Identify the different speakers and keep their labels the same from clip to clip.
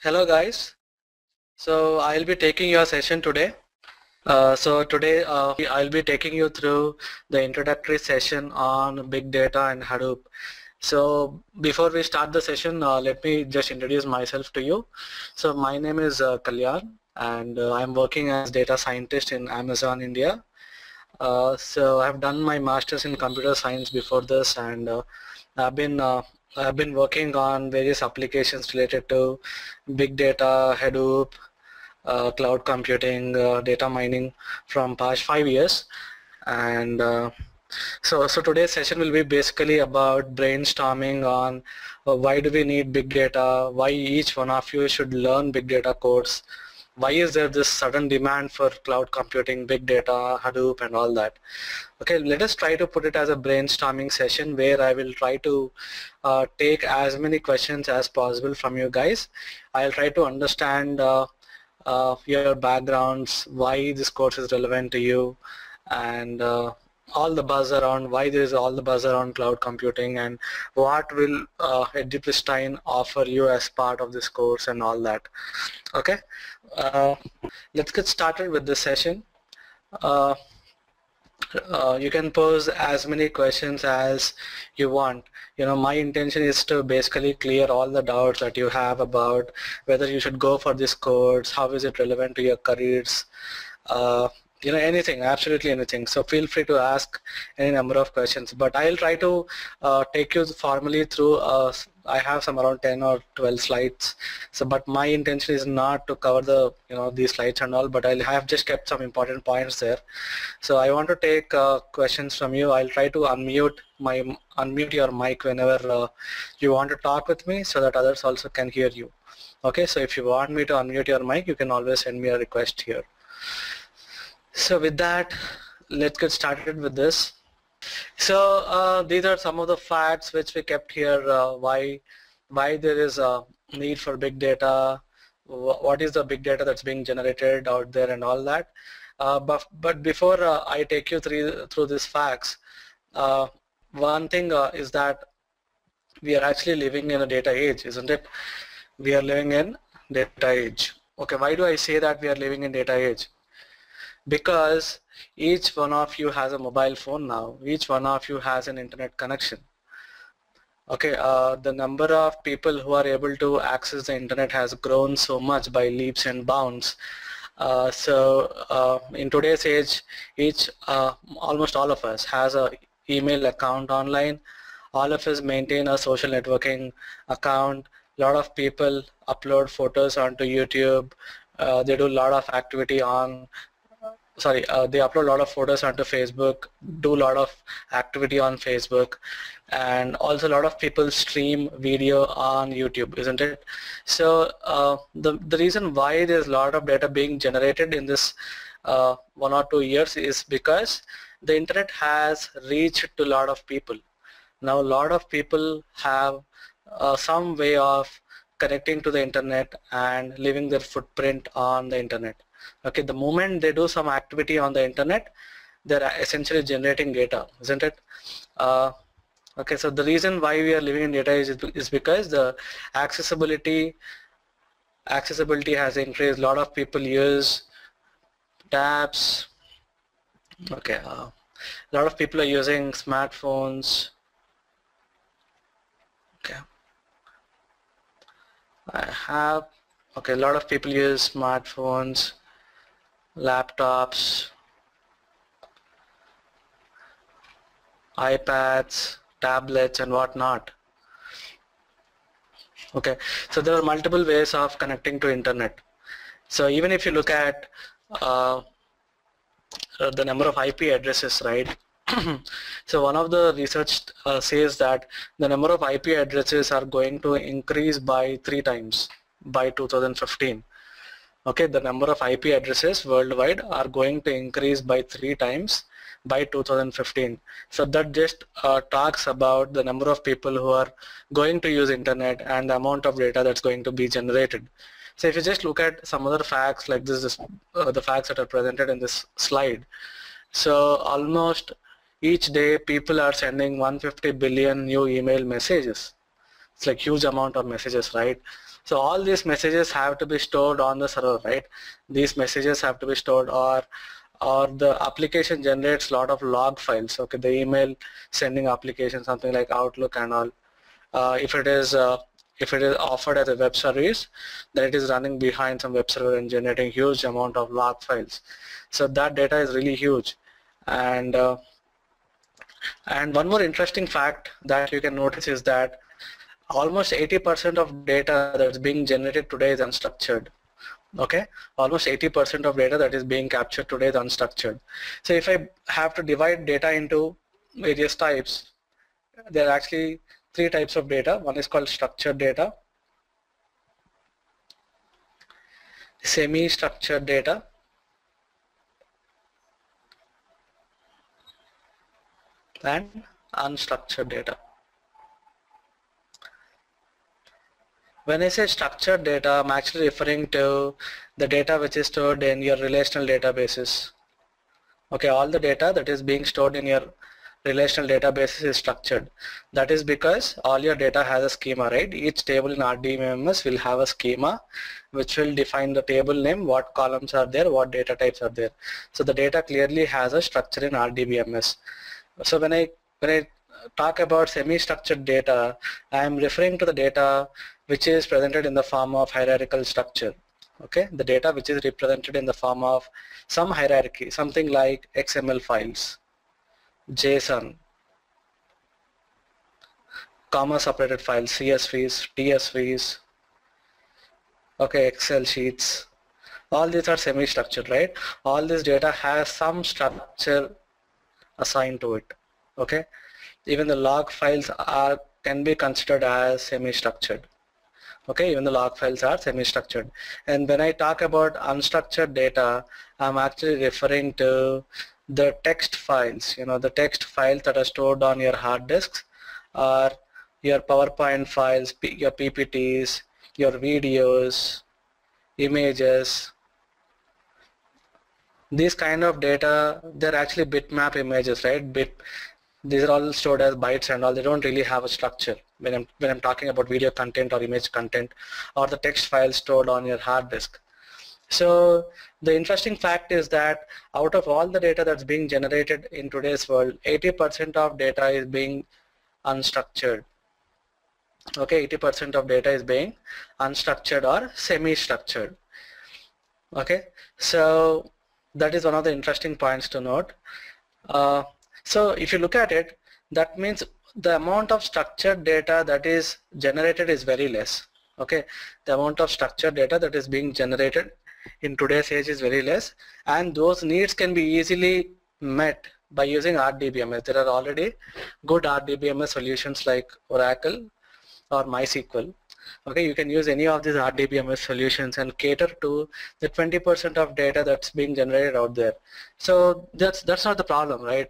Speaker 1: Hello guys, so I'll be taking your session today. Today I'll be taking you through the introductory session on big data and Hadoop. So before we start the session, let me just introduce myself to you. So my name is Kalyan, and I'm working as data scientist in Amazon India. So I've done my master's in computer science before this, and I've been uh, I've been working on various applications related to big data, Hadoop, cloud computing, data mining from past 5 years. And so today's session will be basically about brainstorming on why do we need big data, why each one of you should learn big data codes, why is there this sudden demand for cloud computing, big data, Hadoop and all that. Okay, let us try to put it as a brainstorming session where I will try to take as many questions as possible from you guys. I'll try to understand your backgrounds, why this course is relevant to you, and all the buzz around why there is all the buzz around cloud computing, and what will EduPristine offer you as part of this course and all that. Okay, let's get started with this session. You can pose as many questions as you want. You know, my intention is to basically clear all the doubts that you have about whether you should go for this course, how is it relevant to your careers, you know, anything, absolutely anything. So feel free to ask any number of questions, but I'll try to take you formally through I have some around 10 or 12 slides. So, but my intention is not to cover the, you know, these slides and all, but I'll have just kept some important points there. So I want to take questions from you. I'll try to unmute your mic whenever you want to talk with me, so that others also can hear you. Okay, so if you want me to unmute your mic, you can always send me a request here. So with that, let's get started with this. So these are some of the facts which we kept here, why there is a need for big data, what is the big data that's being generated out there and all that. But before I take you through these facts, one thing is that we are actually living in a data age, isn't it? We are living in data age. Okay, why do I say that we are living in data age? Because each one of you has a mobile phone now. Each one of you has an internet connection. Okay, the number of people who are able to access the internet has grown so much by leaps and bounds. In today's age, almost all of us has a email account online. All of us maintain a social networking account. A lot of people upload photos onto YouTube. They do a lot of activity on they upload a lot of photos onto Facebook, do a lot of activity on Facebook, and also a lot of people stream video on YouTube, isn't it? So the reason why there's a lot of data being generated in this 1 or 2 years is because the internet has reached to a lot of people. Now a lot of people have some way of connecting to the internet and leaving their footprint on the internet. Okay, the moment they do some activity on the internet, they're essentially generating data, isn't it? Okay, so the reason why we are living in data is because the accessibility has increased. A lot of people use tabs. Okay, a lot of people are using smartphones. Okay, a lot of people use smartphones, laptops, iPads, tablets and whatnot. Okay, so there are multiple ways of connecting to internet. So even if you look at the number of IP addresses, right? So one of the research says that the number of IP addresses are going to increase by 3 times by 2015. Okay, the number of IP addresses worldwide are going to increase by 3 times by 2015. So that just talks about the number of people who are going to use internet and the amount of data that's going to be generated. So if you just look at some other facts like this, the facts that are presented in this slide. So almost each day people are sending 150 billion new email messages. It's like huge amount of messages, right? So all these messages have to be stored on the server, right? These messages have to be stored, or the application generates a lot of log files. Okay, the email sending application, something like Outlook and all. If it is offered as a web service, then it is running behind some web server and generating huge amount of log files. So that data is really huge. And one more interesting fact that you can notice is that almost 80% of data that's being generated today is unstructured. Okay, almost 80% of data that is being captured today is unstructured. So if I have to divide data into various types, there are actually 3 types of data. One is called structured data, semi-structured data, and unstructured data. When I say structured data, I'm actually referring to the data which is stored in your relational databases. Okay, all the data that is being stored in your relational databases is structured. That is because all your data has a schema, right? Each table in RDBMS will have a schema which will define the table name, what columns are there, what data types are there. So the data clearly has a structure in RDBMS. So when I talk about semi-structured data, I am referring to the data which is presented in the form of hierarchical structure. Okay, the data which is represented in the form of some hierarchy, something like XML files, JSON, comma separated files, CSVs, TSVs, okay, Excel sheets. All these are semi-structured, right? All this data has some structure assigned to it. Okay, even the log files can be considered as semi-structured. Okay, even the log files are semi-structured. And when I talk about unstructured data, I'm actually referring to the text files, the text files that are stored on your hard disks, or your PowerPoint files, your PPTs, your videos, images. These kind of data, they're actually bitmap images, right? These are all stored as bytes and all. They don't really have a structure when I'm talking about video content or image content or the text files stored on your hard disk. So the interesting fact is that out of all the data that's being generated in today's world, 80% of data is being unstructured. Okay, 80% of data is being unstructured or semi-structured. Okay, so that is one of the interesting points to note. So if you look at it, that means the amount of structured data that is generated is very less. Okay, the amount of structured data that is being generated in today's age is very less, and those needs can be easily met by using RDBMS. There are already good RDBMS solutions like Oracle or MySQL. Okay, you can use any of these RDBMS solutions and cater to the 20% of data that's being generated out there. So that's not the problem, right?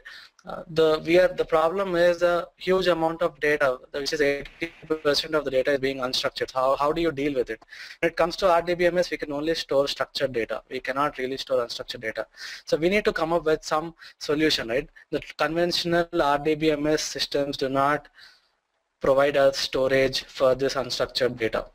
Speaker 1: The problem is a huge amount of data, which is 80% of the data is being unstructured. How do you deal with it? When it comes to RDBMS, we can only store structured data. We cannot really store unstructured data. So we need to come up with some solution, right? The conventional RDBMS systems do not provide us storage for this unstructured data.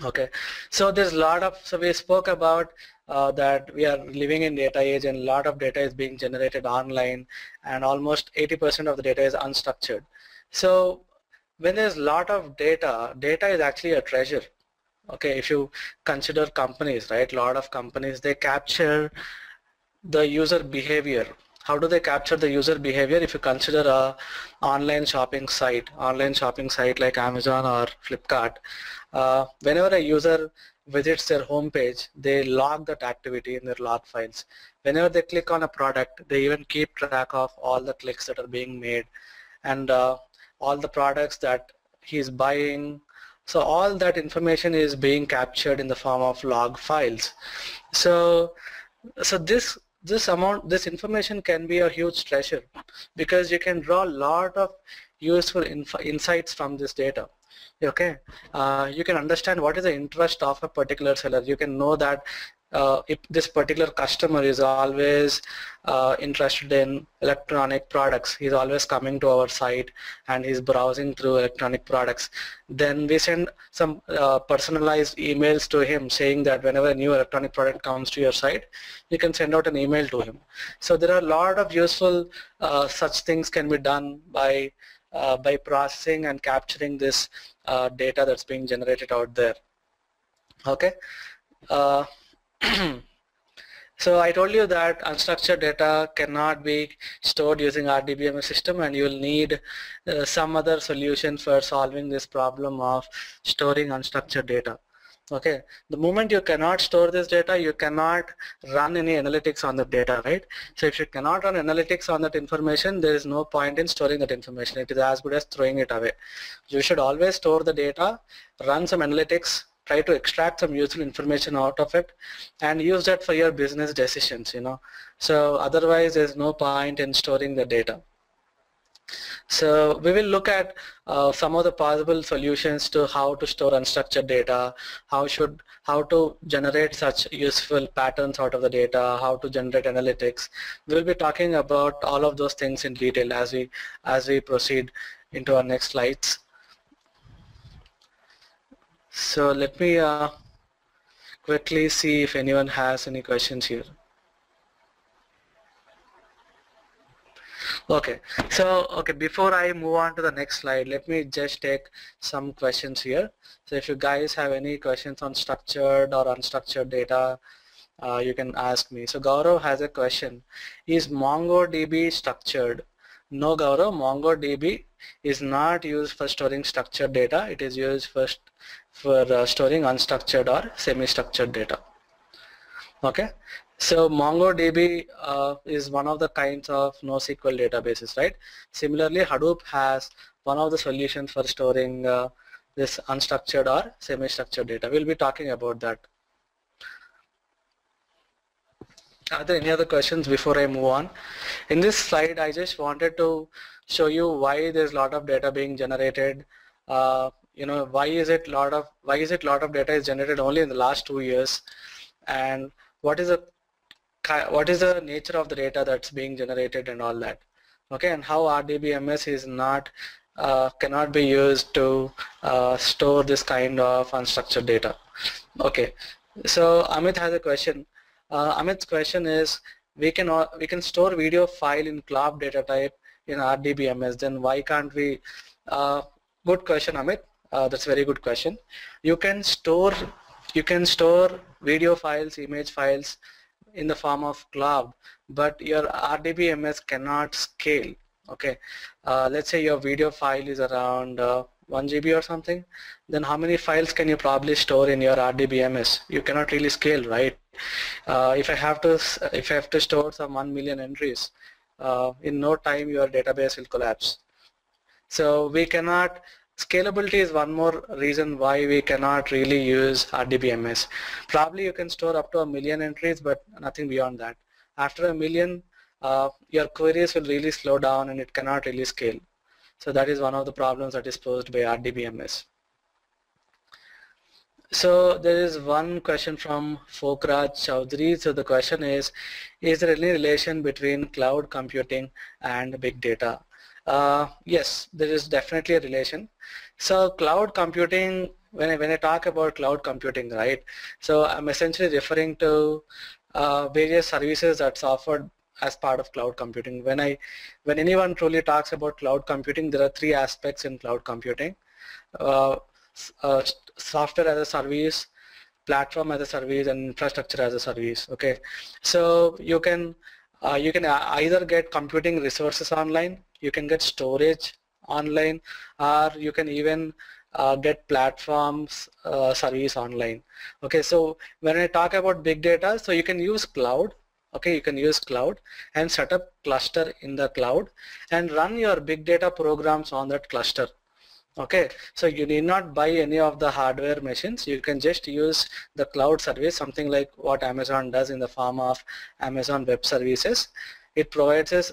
Speaker 1: Okay, so there's a lot of, so we spoke about that we are living in data age and a lot of data is being generated online and almost 80% of the data is unstructured. So when there's a lot of data is actually a treasure. Okay, if you consider companies, right, a lot of companies, they capture the user behavior. How do they capture the user behavior? If you consider a online shopping site like Amazon or Flipkart, whenever a user visits their home page, they log that activity in their log files. Whenever they click on a product, they even keep track of all the clicks that are being made and all the products that he's buying. So all that information is being captured in the form of log files. So this information can be a huge treasure because you can draw a lot of useful insights from this data. Okay, you can understand what is the interest of a particular seller. You can know that if this particular customer is always interested in electronic products, he's always coming to our site and he's browsing through electronic products, then we send some personalized emails to him saying that whenever a new electronic product comes to your site, you can send out an email to him. So there are a lot of useful such things can be done by processing and capturing this data that's being generated out there. Okay. So I told you that unstructured data cannot be stored using RDBMS system, and you will need some other solution for solving this problem of storing unstructured data. Okay, the moment you cannot store this data, you cannot run any analytics on the data, right? So if you cannot run analytics on that information, there is no point in storing that information. It is as good as throwing it away. You should always store the data, run some analytics, try to extract some useful information out of it, and use that for your business decisions, you know. So otherwise there's no point in storing the data. So we will look at some of the possible solutions to how to store unstructured data, how to generate such useful patterns out of the data, how to generate analytics. We will be talking about all of those things in detail as we proceed into our next slides. So let me quickly see if anyone has any questions here. Okay, so before I move on to the next slide, let me just take some questions here. So if you guys have any questions on structured or unstructured data, you can ask me. So Gaurav has a question. Is MongoDB structured? No, Gaurav, MongoDB is not used for storing structured data. It is used for storing unstructured or semi-structured data. Okay. So MongoDB is one of the kinds of NoSQL databases, right? Similarly, Hadoop has one of the solutions for storing this unstructured or semi-structured data. We'll be talking about that. Are there any other questions before I move on? In this slide, I just wanted to show you why there's a lot of data being generated. You know, why is it lot of data is generated only in the last 2 years, and what is the nature of the data that's being generated and all that. Okay, and how RDBMS is not cannot be used to store this kind of unstructured data. Okay, so Amit has a question. Amit's question is, we can store video file in CLOB data type in RDBMS, then why can't we? Good question, Amit. That's a very good question. You can store video files, image files in the form of CLOB, but your RDBMS cannot scale. Okay, let's say your video file is around 1 GB or something, then how many files can you probably store in your RDBMS? You cannot really scale, right? If I have to store some 1 million entries, in no time your database will collapse. So we cannot. Scalability is one more reason why we cannot really use RDBMS. Probably you can store up to 1 million entries, but nothing beyond that. After 1 million, your queries will really slow down and it cannot really scale. So that is one of the problems that is posed by RDBMS. So there is one question from Fokraj Chowdhury. So the question is there any relation between cloud computing and big data? Yes, there is definitely a relation. So cloud computing, when I talk about cloud computing, right, so I'm essentially referring to various services that's offered as part of cloud computing. When anyone truly talks about cloud computing, there are 3 aspects in cloud computing: software as a service, platform as a service, and infrastructure as a service. Okay, so you can either get computing resources online, you can get storage online, or you can even get platforms service online. Okay, so when I talk about big data, so you can use cloud. Okay, you can use cloud and set up cluster in the cloud and run your big data programs on that cluster. Okay, so you need not buy any of the hardware machines. You can just use the cloud service, something like what Amazon does in the form of Amazon Web Services. it provides us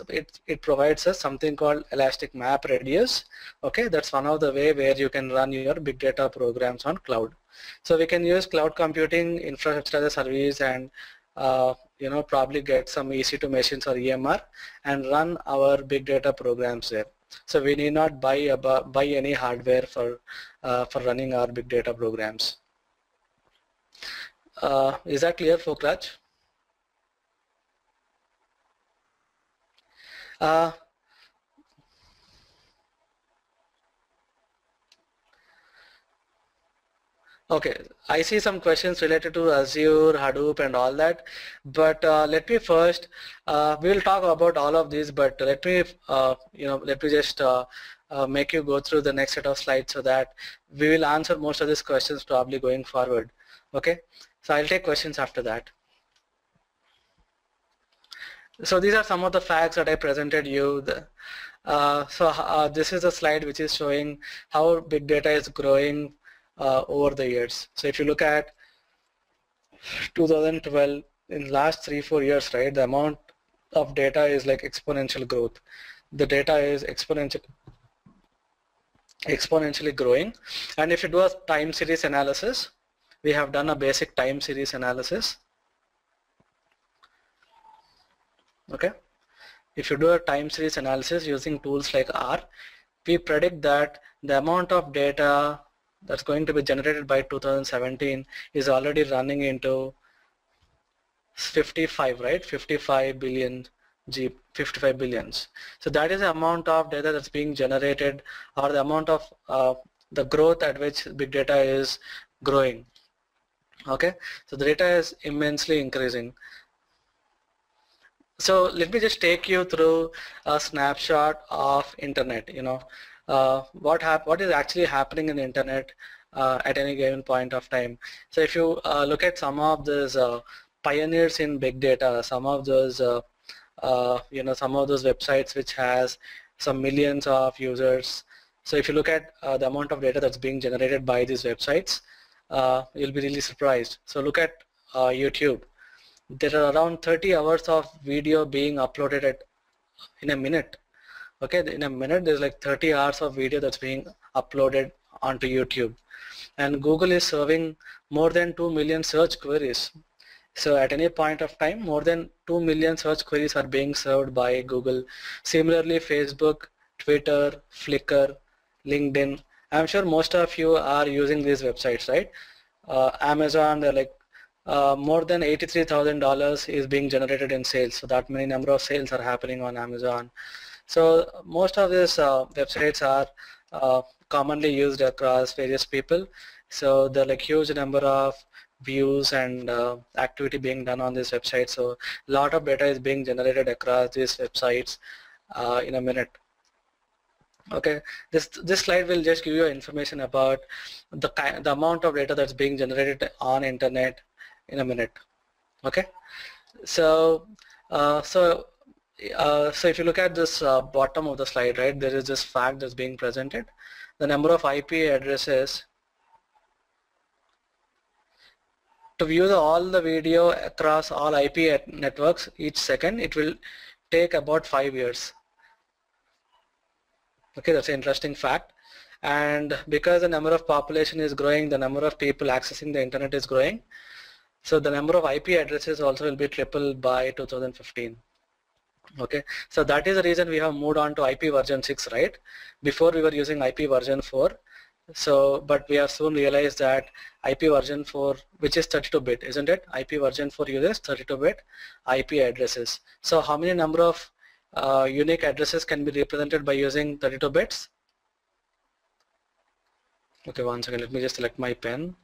Speaker 1: something called elastic map radius. Okay, that's one of the way where you can run your big data programs on cloud. So we can use cloud computing, infrastructure as a service, and probably get some EC2 machines or EMR and run our big data programs there. So we need not buy any hardware for running our big data programs. Is that clear, Fokraj? Okay, I see some questions related to Azure, Hadoop and all that, but let me first, we'll talk about all of these, but let me, let me just make you go through the next set of slides so that we will answer most of these questions probably going forward. Okay, so I'll take questions after that. So these are some of the facts that I presented you. This is a slide which is showing how big data is growing over the years. So if you look at 2012, in last 3-4 years, right, the amount of data is like exponential growth. The data is exponentially growing. And if you do a time series analysis, we have done a basic time series analysis. Okay, if you do a time series analysis using tools like R, we predict that the amount of data that's going to be generated by 2017 is already running into 55, right? 55 billion 55 billions. So that is the amount of data that's being generated, or the amount of the growth at which big data is growing. Okay, so the data is immensely increasing. So let me just take you through a snapshot of internet. What is actually happening in the internet at any given point of time. So if you look at some of those pioneers in big data, some of those some of those websites which has some millions of users. So if you look at the amount of data that's being generated by these websites, you'll be really surprised. So look at YouTube. There are around 30 hours of video being uploaded in a minute. Okay, in a minute there's like 30 hours of video that's being uploaded onto YouTube. And Google is serving more than 2 million search queries. So at any point of time, more than 2 million search queries are being served by Google. Similarly, Facebook, Twitter, Flickr, LinkedIn. I'm sure most of you are using these websites, right? Amazon, they're like more than $83,000 is being generated in sales. So that many number of sales are happening on Amazon. So most of these websites are commonly used across various people. So there are like huge number of views and activity being done on this website. So a lot of data is being generated across these websites in a minute. Okay, this slide will just give you information about the amount of data that's being generated on internet in a minute. Okay, so if you look at this bottom of the slide, right, there is this fact that's being presented. The number of IP addresses. To view all the video across all IP networks each second, it will take about 5 years. Okay, that's an interesting fact. And because the number of population is growing, the number of people accessing the internet is growing. So the number of IP addresses also will be tripled by 2015. Okay, so that is the reason we have moved on to IP version 6, right? Before we were using IP version 4. So, but we have soon realized that IP version 4, which is 32-bit, isn't it? IP version 4 uses 32-bit IP addresses. So how many number of unique addresses can be represented by using 32 bits? Okay, one second, let me just select my pen.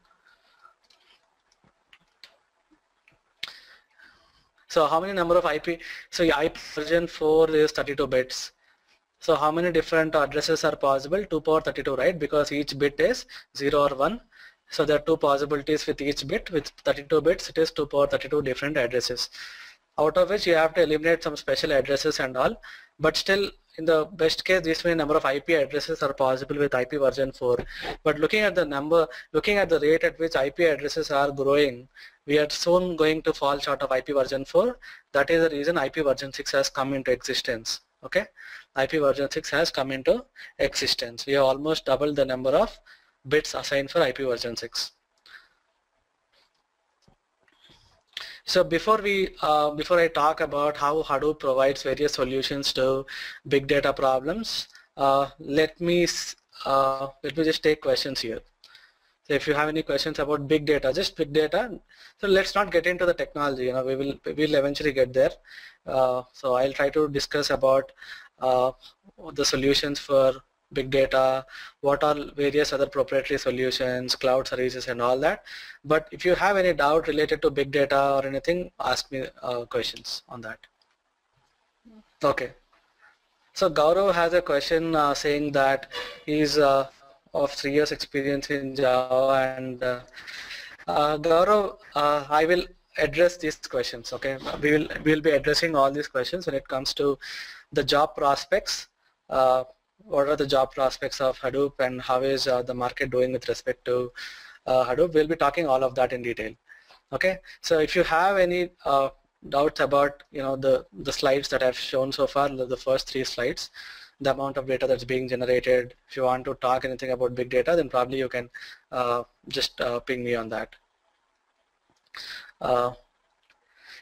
Speaker 1: So how many number of IP? So IP version 4 is 32 bits. So how many different addresses are possible? 2 power 32, right? Because each bit is 0 or 1. So there are 2 possibilities with each bit. With 32 bits, it is 2 power 32 different addresses. Out of which you have to eliminate some special addresses and all. But still, in the best case, this many number of IP addresses are possible with IP version 4. But looking at the rate at which IP addresses are growing, we are soon going to fall short of IP version 4. That is the reason IP version 6 has come into existence. Okay, IP version 6 has come into existence. We have almost doubled the number of bits assigned for IP version 6. So before I talk about how Hadoop provides various solutions to big data problems, let me just take questions here. So if you have any questions about big data, just big data. So let's not get into the technology. We will eventually get there. So I'll try to discuss about the solutions for big data, what are various other proprietary solutions, cloud services and all that. But if you have any doubt related to big data or anything, ask me questions on that. Okay. So Gaurav has a question saying that he's of 3 years experience in Java, and Gaurav, I will address these questions. Okay, we'll be addressing all these questions when it comes to the job prospects. What are the job prospects of Hadoop, and how is the market doing with respect to Hadoop? We'll be talking all of that in detail. Okay, so if you have any doubts about the slides that I've shown so far, the first 3 slides, the amount of data that's being generated, if you want to talk anything about big data, then probably you can just ping me on that.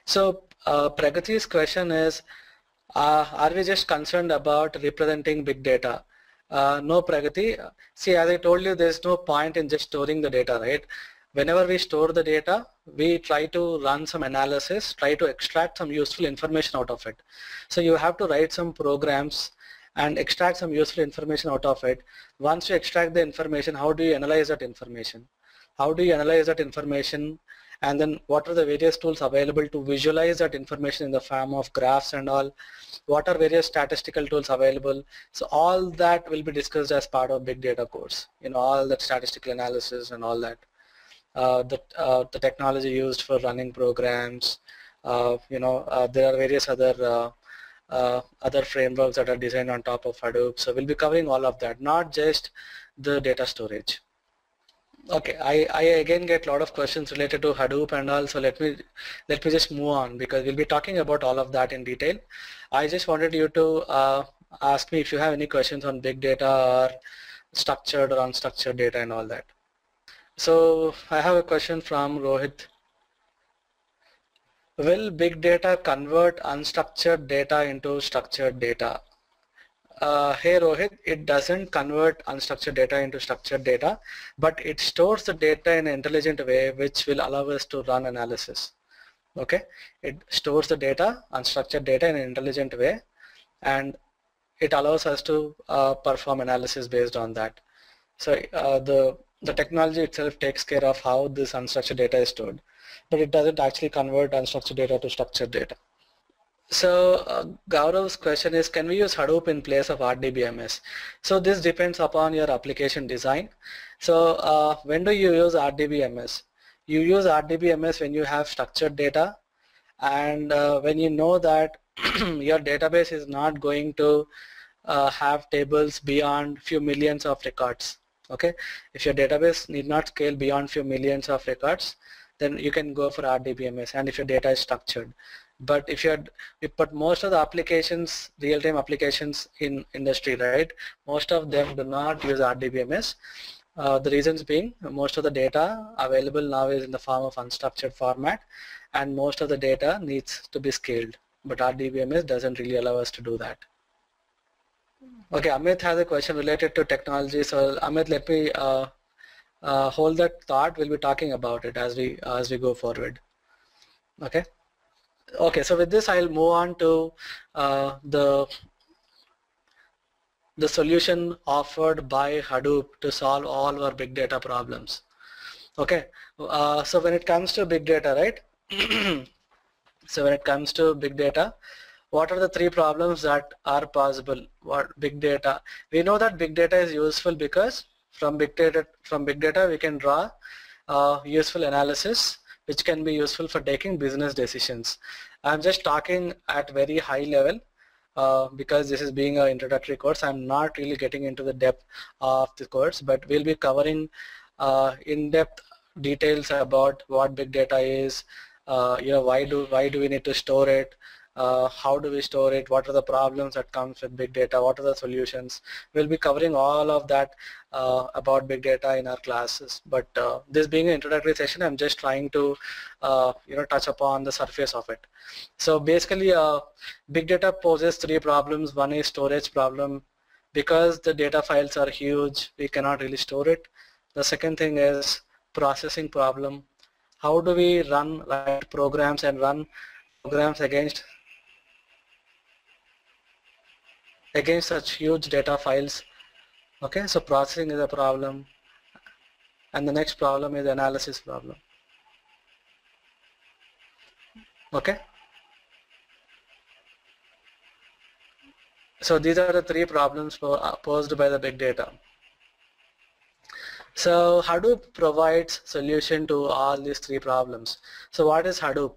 Speaker 1: So Pragati's question is, are we just concerned about representing big data? No, Pragati. See, as I told you, there's no point in just storing the data, right? Whenever we store the data, we try to run some analysis, try to extract some useful information out of it. So you have to write some programs and extract some useful information out of it. Once you extract the information, how do you analyze that information? How do you analyze that information? And then what are the various tools available to visualize that information in the form of graphs and all? What are various statistical tools available? So all that will be discussed as part of big data course. All that statistical analysis and all that. The technology used for running programs. There are various other frameworks that are designed on top of Hadoop. So we'll be covering all of that, not just the data storage. Okay, I again get a lot of questions related to Hadoop and all, so let me just move on, because we'll be talking about all of that in detail. I just wanted you to ask me if you have any questions on big data or structured or unstructured data and all that. So I have a question from Rohit. Will big data convert unstructured data into structured data? Hey Rohit, it doesn't convert unstructured data into structured data, but it stores the data in an intelligent way which will allow us to run analysis. Okay, it stores the data, unstructured data, in an intelligent way, and it allows us to perform analysis based on that. So the technology itself takes care of how this unstructured data is stored, but it doesn't actually convert unstructured data to structured data. So Gaurav's question is, can we use Hadoop in place of RDBMS? So this depends upon your application design. So when do you use RDBMS? You use RDBMS when you have structured data, and when you know that your database is not going to have tables beyond few millions of records. Okay, if your database need not scale beyond few millions of records, then you can go for RDBMS, and if your data is structured. But but most of the applications, real-time applications in industry, right, most of them do not use RDBMS. The reasons being, most of the data available now is in the form of unstructured format, and most of the data needs to be scaled, but RDBMS doesn't really allow us to do that. Okay, Amit has a question related to technology. So Amit, let me hold that thought. We'll be talking about it as we go forward. Okay. Okay, so with this I'll move on to the solution offered by Hadoop to solve all our big data problems. Okay, so when it comes to big data, right? So when it comes to big data, what are the 3 problems that are possible? What big data? We know that big data is useful because from big data we can draw useful analysis, which can be useful for taking business decisions. I'm just talking at very high level. because this is being an introductory course, I'm not really getting into the depth of the course, but we'll be covering in-depth details about what big data is, why do we need to store it, how do we store it, what are the problems that comes with big data, what are the solutions. We'll be covering all of that about big data in our classes, but this being an introductory session, I'm just trying to touch upon the surface of it. So basically big data poses three problems. One is storage problem. Because the data files are huge, we cannot really store it. The second thing is processing problem. How do we write programs and run programs against such huge data files? Okay, so processing is a problem, and the next problem is analysis problem. Okay, so these are the three problems posed by the big data. So Hadoop provides solution to all these three problems. So what is Hadoop?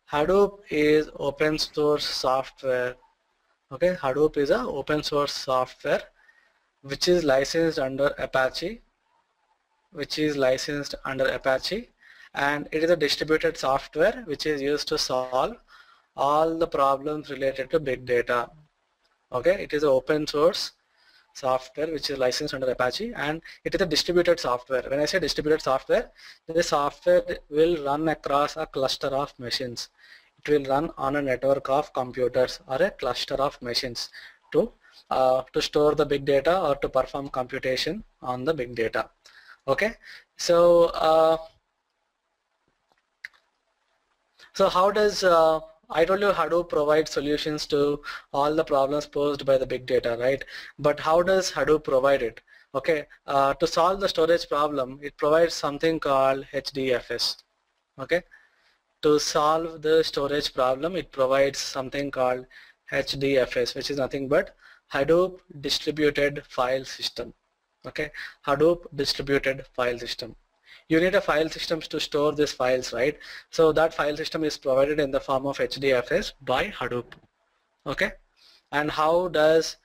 Speaker 1: Hadoop is open source software. Okay, Hadoop is a open source software which is licensed under Apache, and it is a distributed software which is used to solve all the problems related to big data. Okay, it is an open source software which is licensed under Apache, and it is a distributed software. When I say distributed software, this software will run across a cluster of machines. It will run on a network of computers or a cluster of machines to store the big data or to perform computation on the big data. Okay, so how does I told you Hadoop provides solutions to all the problems posed by the big data, right? But how does Hadoop provide it? Okay, to solve the storage problem, it provides something called HDFS. Okay, to solve the storage problem, it provides something called HDFS, which is nothing but Hadoop Distributed File System. Okay, Hadoop Distributed File System. You need a file system to store these files, right? So that file system is provided in the form of HDFS by Hadoop. Okay, and how does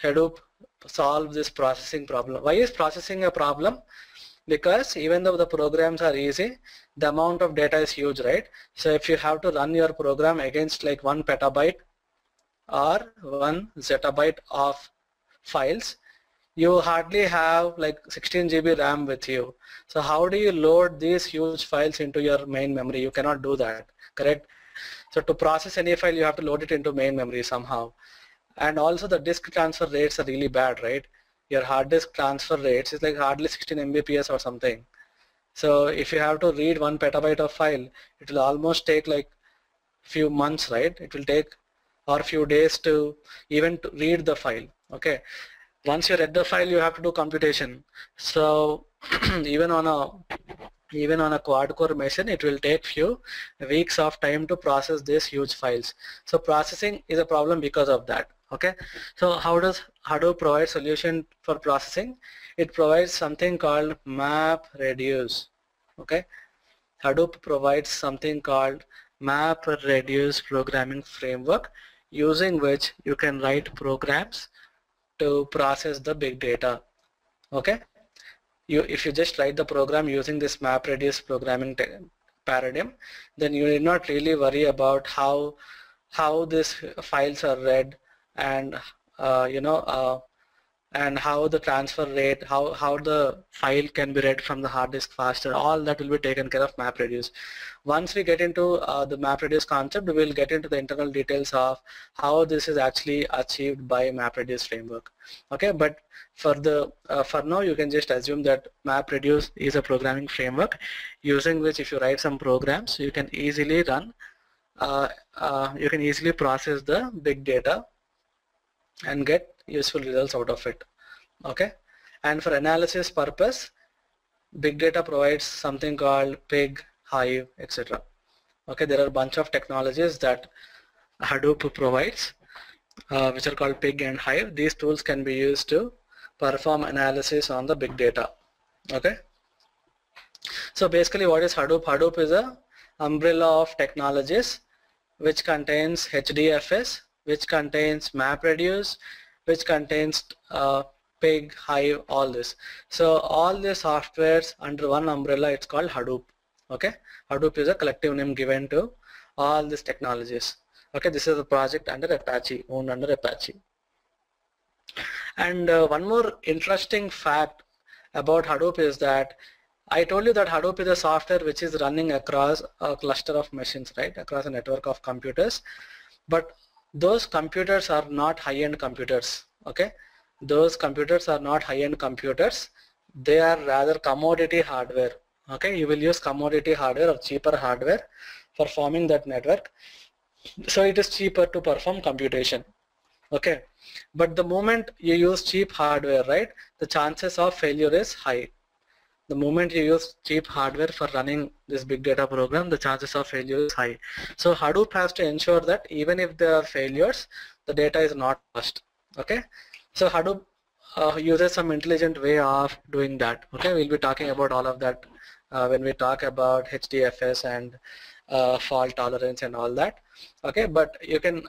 Speaker 1: Hadoop solve this processing problem? Why is processing a problem? Because even though the programs are easy, the amount of data is huge, right? So if you have to run your program against like 1 petabyte or 1 zettabyte of files, you hardly have like 16 GB RAM with you. So how do you load these huge files into your main memory? You cannot do that, correct? So to process any file, you have to load it into main memory somehow. And also the disk transfer rates are really bad, right? Your hard disk transfer rates is like hardly 16 Mbps or something. So if you have to read 1 petabyte of file, it will almost take like few months, right? It will take or few days to even to read the file. Okay, once you read the file, you have to do computation. So even on a quad core machine, it will take few weeks of time to process these huge files. So processing is a problem because of that. Okay, so how does Hadoop provide solution for processing? It provides something called MapReduce. Okay, Hadoop provides something called MapReduce programming framework, using which you can write programs to process the big data. Okay, if you just write the program using this MapReduce programming paradigm, then you need not really worry about how these files are read, and and how the transfer rate, how the file can be read from the hard disk faster. All that will be taken care of MapReduce. Once we get into the MapReduce concept, we will get into the internal details of how this is actually achieved by MapReduce framework. Okay, but for now you can just assume that MapReduce is a programming framework using which if you write some programs, you can easily run, you can easily process the big data and get useful results out of it. Okay, and for analysis purpose, big data provides something called Pig, Hive, etc. Okay, there are a bunch of technologies that Hadoop provides, which are called Pig and Hive. These tools can be used to perform analysis on the big data. Okay, so basically what is Hadoop? Hadoop is a umbrella of technologies which contains HDFS, which contains MapReduce, which contains Pig, Hive, all this. So all the softwares under one umbrella, it's called Hadoop. Okay, Hadoop is a collective name given to all these technologies. Okay, this is a project under Apache, owned under Apache. And one more interesting fact about Hadoop is that I told you that Hadoop is a software which is running across a cluster of machines, right, across a network of computers. But those computers are not high-end computers. Okay, those computers are not high-end computers. They are rather commodity hardware. Okay, you will use commodity hardware or cheaper hardware for forming that network. So it is cheaper to perform computation. Okay, but the moment you use cheap hardware, right, the chances of failure is high. The moment you use cheap hardware for running this big data program, the chances of failure is high. So Hadoop has to ensure that even if there are failures, the data is not lost. Okay, so Hadoop uses some intelligent way of doing that. Okay, we'll be talking about all of that when we talk about HDFS and fault tolerance and all that. Okay, but you can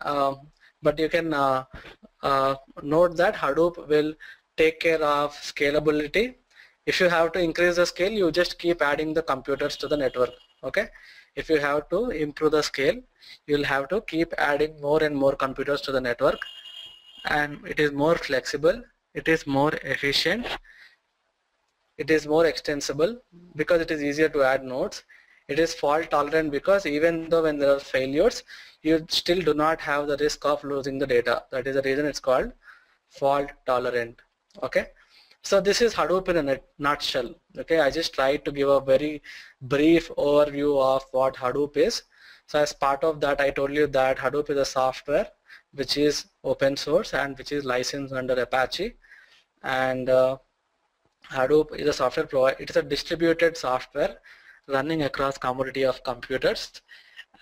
Speaker 1: note that Hadoop will take care of scalability. If you have to increase the scale, you just keep adding the computers to the network. Okay, if you have to improve the scale, you'll have to keep adding more and more computers to the network, and it is more flexible, it is more efficient, it is more extensible because it is easier to add nodes. It is fault tolerant because even though when there are failures, you still do not have the risk of losing the data. That is the reason it's called fault tolerant. Okay, so this is Hadoop in a nutshell. Okay, I just tried to give a very brief overview of what Hadoop is. So as part of that, I told you that Hadoop is a software which is open source and which is licensed under Apache, and Hadoop is a software provider. It is a distributed software running across commodity of computers,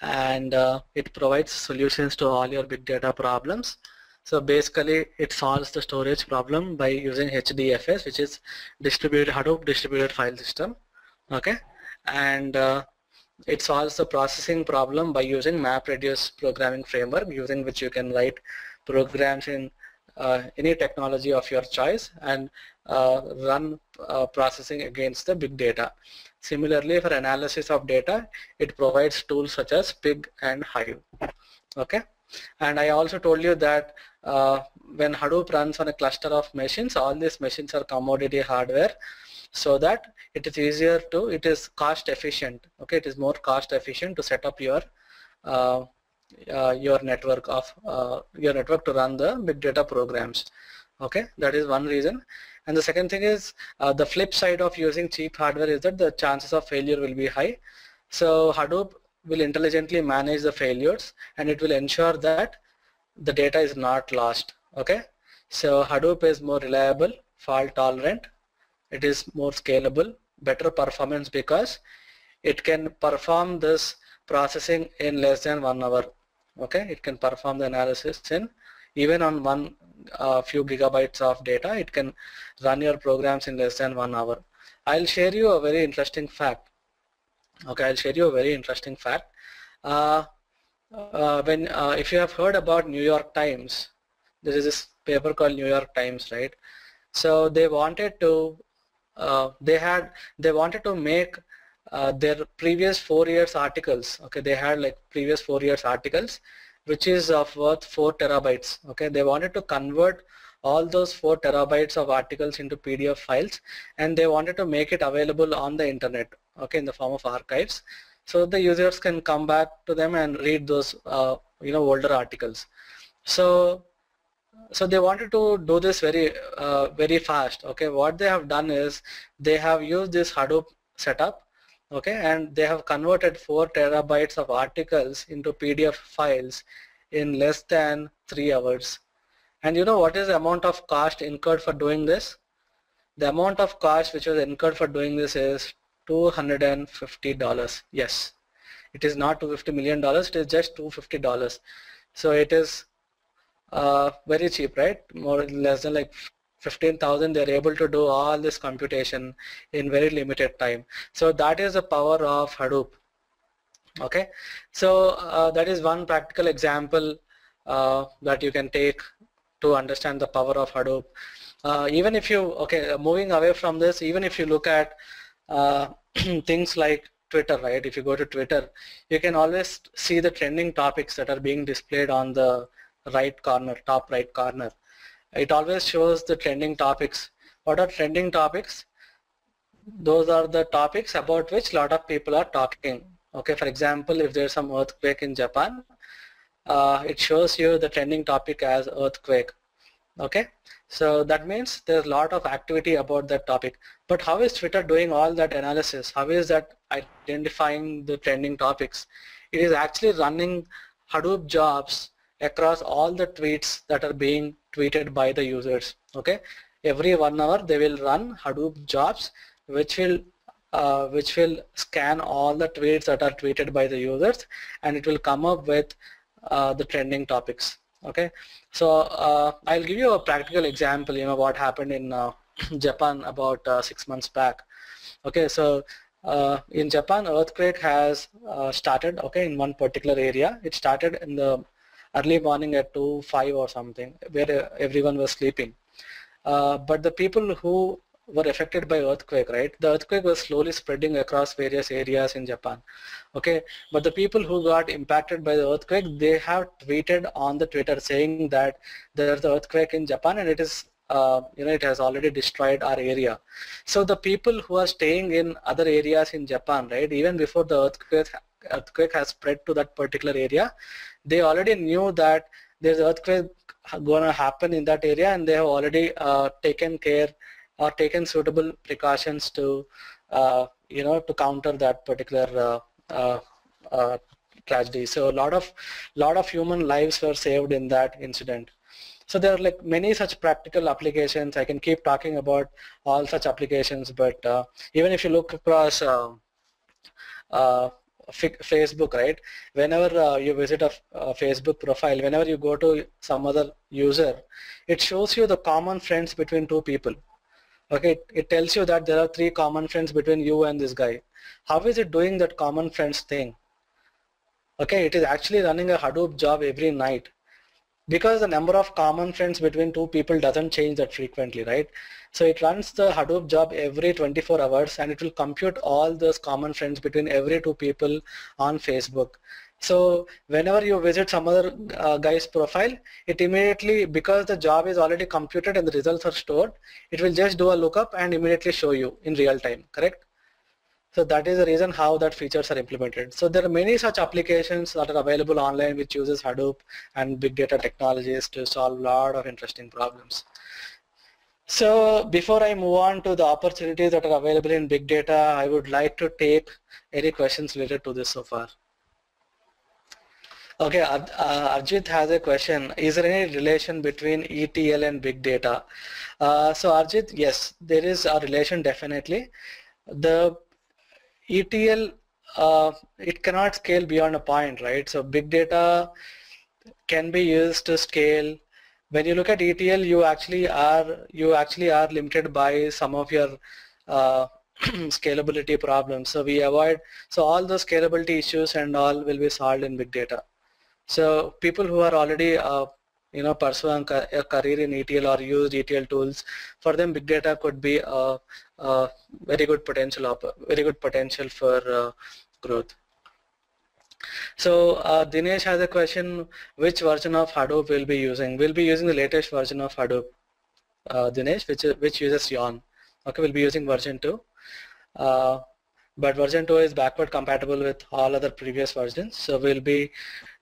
Speaker 1: and it provides solutions to all your big data problems. So basically it solves the storage problem by using HDFS, which is distributed Hadoop distributed file system. Okay, and it solves the processing problem by using MapReduce programming framework, using which you can write programs in any technology of your choice and run processing against the big data. Similarly, for analysis of data, it provides tools such as Pig and Hive. Okay, and I also told you that when Hadoop runs on a cluster of machines, all these machines are commodity hardware, so that it is easier to, it is cost efficient. Okay, it is more cost efficient to set up your network to run the big data programs. Okay, that is one reason. And the second thing is the flip side of using cheap hardware is that the chances of failure will be high. So Hadoop will intelligently manage the failures, and it will ensure that the data is not lost. Okay, so Hadoop is more reliable, fault tolerant, it is more scalable, better performance because it can perform this processing in less than 1 hour. Okay, it can perform the analysis in even on few gigabytes of data. It can run your programs in less than 1 hour. I'll share you a very interesting fact. Okay, I'll share you a very interesting fact. If you have heard about New York Times, there is this paper called New York Times, right? So they wanted to make their previous 4 years articles. Okay, they had like previous 4 years articles, which is of worth 4 terabytes. Okay, they wanted to convert all those 4 terabytes of articles into PDF files, and they wanted to make it available on the internet. Okay, in the form of archives, so the users can come back to them and read those older articles. So they wanted to do this very fast. Okay, what they have done is they have used this Hadoop setup. Okay, and they have converted 4 terabytes of articles into PDF files in less than 3 hours. And you know what is the amount of cost incurred for doing this? The amount of cost which was incurred for doing this is $250. Yes, it is not $250 million, it is just $250. So it is very cheap, right? More less than like 15,000, they're able to do all this computation in very limited time. So that is the power of Hadoop. Okay, so that is one practical example that you can take to understand the power of Hadoop. Even if you, moving away from this, even if you look at things like Twitter, right? If you go to Twitter, you can always see the trending topics that are being displayed on the right corner, top right corner. It always shows the trending topics. What are trending topics? Those are the topics about which a lot of people are talking. Okay, for example, if there's some earthquake in Japan, it shows you the trending topic as earthquake. Okay, so that means there's a lot of activity about that topic. But how is Twitter doing all that analysis? How is that identifying the trending topics? It is actually running Hadoop jobs across all the tweets that are being tweeted by the users. Okay, every 1 hour they will run Hadoop jobs which will scan all the tweets that are tweeted by the users, and it will come up with the trending topics. Okay, so I'll give you a practical example, what happened in Japan about 6 months back. Okay, so in Japan, earthquake has started, okay, in one particular area. It started in the early morning at 2:05 or something, where everyone was sleeping. But the people who were affected by earthquake, right? The earthquake was slowly spreading across various areas in Japan. Okay, but the people who got impacted by the earthquake, they have tweeted on the Twitter saying that there's an earthquake in Japan and it is, it has already destroyed our area. So the people who are staying in other areas in Japan, right? Even before the earthquake has spread to that particular area, they already knew that there's an earthquake going to happen in that area, and they have already taken care or taken suitable precautions to to counter that particular tragedy. So a lot of human lives were saved in that incident. So there are like many such practical applications. I can keep talking about all such applications, but even if you look across Facebook, right? Whenever you visit a Facebook profile, whenever you go to some other user, it shows you the common friends between two people. Okay, it tells you that there are 3 common friends between you and this guy. How is it doing that common friends thing? Okay, it is actually running a Hadoop job every night, because the number of common friends between 2 people doesn't change that frequently, right? So it runs the Hadoop job every 24 hours, and it will compute all those common friends between every 2 people on Facebook. So whenever you visit some other guy's profile, it immediately, because the job is already computed and the results are stored, it will just do a lookup and immediately show you in real time, correct? So that is the reason how that features are implemented. So there are many such applications that are available online which uses Hadoop and big data technologies to solve a lot of interesting problems. So before I move on to the opportunities that are available in big data, I would like to take any questions related to this so far. Okay, Arjit has a question. Is there any relation between ETL and big data? So Arjit, yes, there is a relation definitely. The ETL, it cannot scale beyond a point, right? So big data can be used to scale. When you look at ETL, you actually are limited by some of your scalability problems. So we avoid, so all the scalability issues and all will be solved in big data. So people who are already pursuing a career in ETL or use ETL tools, for them big data could be a very good potential for growth. So Dinesh has a question: which version of Hadoop will be using? We'll be using the latest version of Hadoop, Dinesh, which uses Yarn. Okay, we'll be using version 2. But version 2 is backward compatible with all other previous versions. So we'll be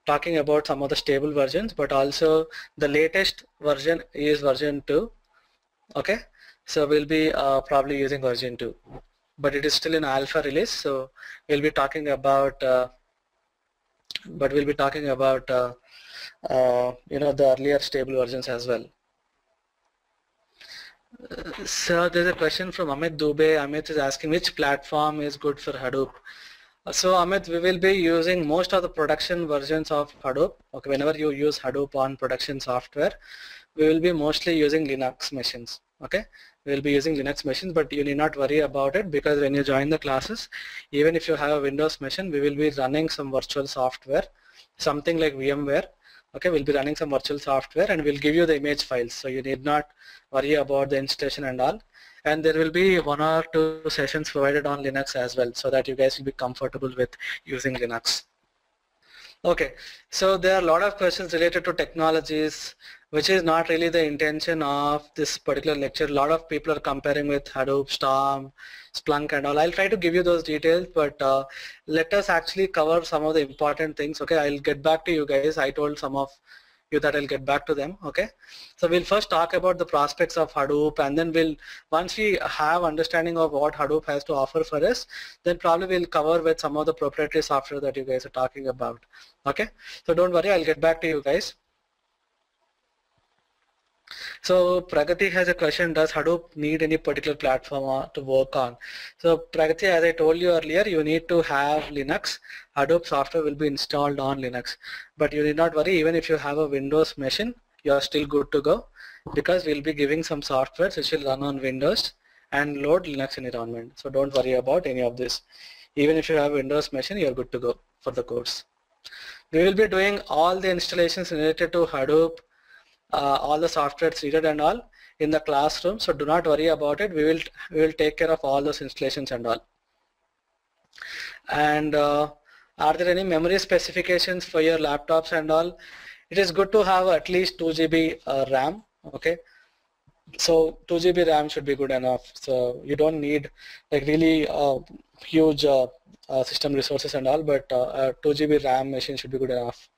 Speaker 1: talking about some of the stable versions, but also the latest version is version 2. Okay, so we'll be probably using version 2, but it is still in alpha release. So we'll be talking about the earlier stable versions as well. So there's a question from Amit Dubey. Amit is asking which platform is good for Hadoop. So Amit, we will be using most of the production versions of Hadoop. Okay, whenever you use Hadoop on production software, we will be mostly using Linux machines. Okay, we will be using Linux machines, but you need not worry about it, because when you join the classes, even if you have a Windows machine, we will be running some virtual software, something like VMware, Okay, we'll be running some virtual software and we'll give you the image files, so you need not worry about the installation and all. And there will be 1 or 2 sessions provided on Linux as well, so that you guys will be comfortable with using Linux. Okay, so there are a lot of questions related to technologies, which is not really the intention of this particular lecture. A lot of people are comparing with Hadoop, Storm, Splunk and all. I'll try to give you those details, but let us actually cover some of the important things. Okay, I'll get back to you guys. I told some of you that I'll get back to them. Okay, so we'll first talk about the prospects of Hadoop, and then once we have understanding of what Hadoop has to offer for us, then probably we'll cover with some of the proprietary software that you guys are talking about. Okay, so don't worry, I'll get back to you guys. So Pragati has a question, does Hadoop need any particular platform to work on? So Pragati, as I told you earlier, you need to have Linux. Hadoop software will be installed on Linux. But you need not worry, even if you have a Windows machine, you are still good to go, because we'll be giving some software which will run on Windows and load Linux environment. So don't worry about any of this. Even if you have a Windows machine, you're good to go for the course. We will be doing all the installations related to Hadoop, all the software needed and all in the classroom, so do not worry about it. We will take care of all those installations and all. And are there any memory specifications for your laptops and all? It is good to have at least 2 GB RAM. Okay, so 2 GB RAM should be good enough. So you don't need like really huge system resources and all, but 2 GB RAM machine should be good enough.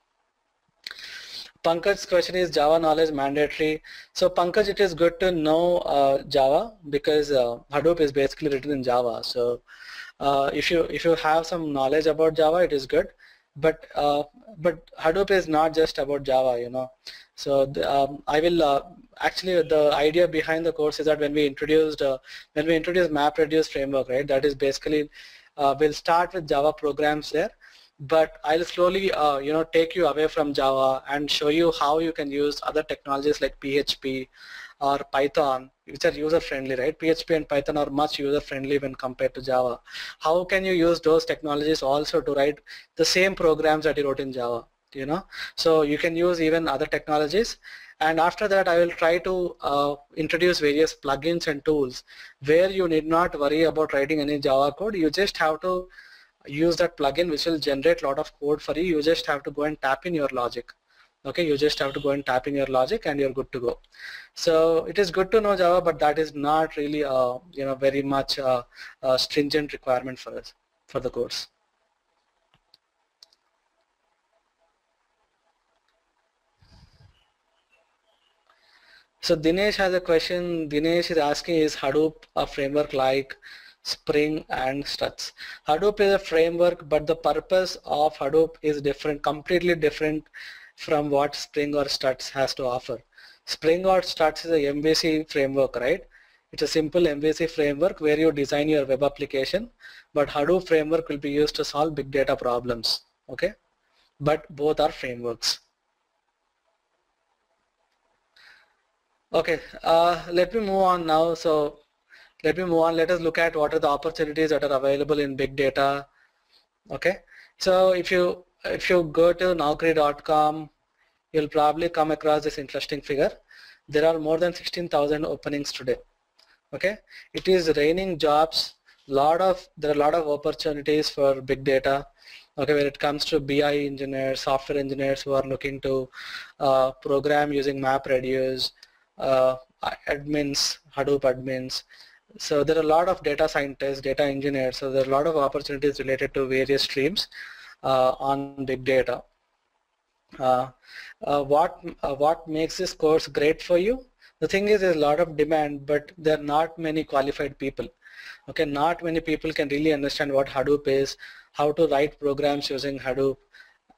Speaker 1: Pankaj's question is Java knowledge mandatory. So Pankaj, it is good to know Java, because Hadoop is basically written in Java. So if you have some knowledge about Java, it is good. But Hadoop is not just about Java, you know. So I will actually, the idea behind the course is that when we introduced MapReduce framework, right? That is basically we'll start with Java programs there. But I'll slowly take you away from Java and show you how you can use other technologies like PHP or Python, which are user friendly, right? PHP and Python are much user friendly when compared to Java. How can you use those technologies also to write the same programs that you wrote in Java, you know? So you can use even other technologies. And after that, I will try to introduce various plugins and tools where you need not worry about writing any Java code. You just have to use that plugin which will generate a lot of code for you. You just have to go and tap in your logic. Okay, you just have to go and tap in your logic and you're good to go. So it is good to know Java, but that is not really very much a stringent requirement for us for the course. So Dinesh has a question. Dinesh is asking, is Hadoop a framework like Spring and Struts? Hadoop is a framework, but the purpose of Hadoop is different, completely different from what Spring or Struts has to offer. Spring or Struts is a MVC framework, right? It's a simple MVC framework where you design your web application, but Hadoop framework will be used to solve big data problems, okay? But both are frameworks. Okay, let me move on now. So let me move on. Let us look at what are the opportunities that are available in big data. Okay, so if you go to Naukri.com, you'll probably come across this interesting figure. There are more than 16,000 openings today. Okay, it is raining jobs. There are a lot of opportunities for big data. Okay, when it comes to BI engineers, software engineers who are looking to program using MapReduce, admins, Hadoop admins. So there are a lot of data scientists, data engineers. So there are a lot of opportunities related to various streams on big data. What makes this course great for you? The thing is, there's a lot of demand, but there are not many qualified people. Okay, not many people can really understand what Hadoop is, how to write programs using Hadoop,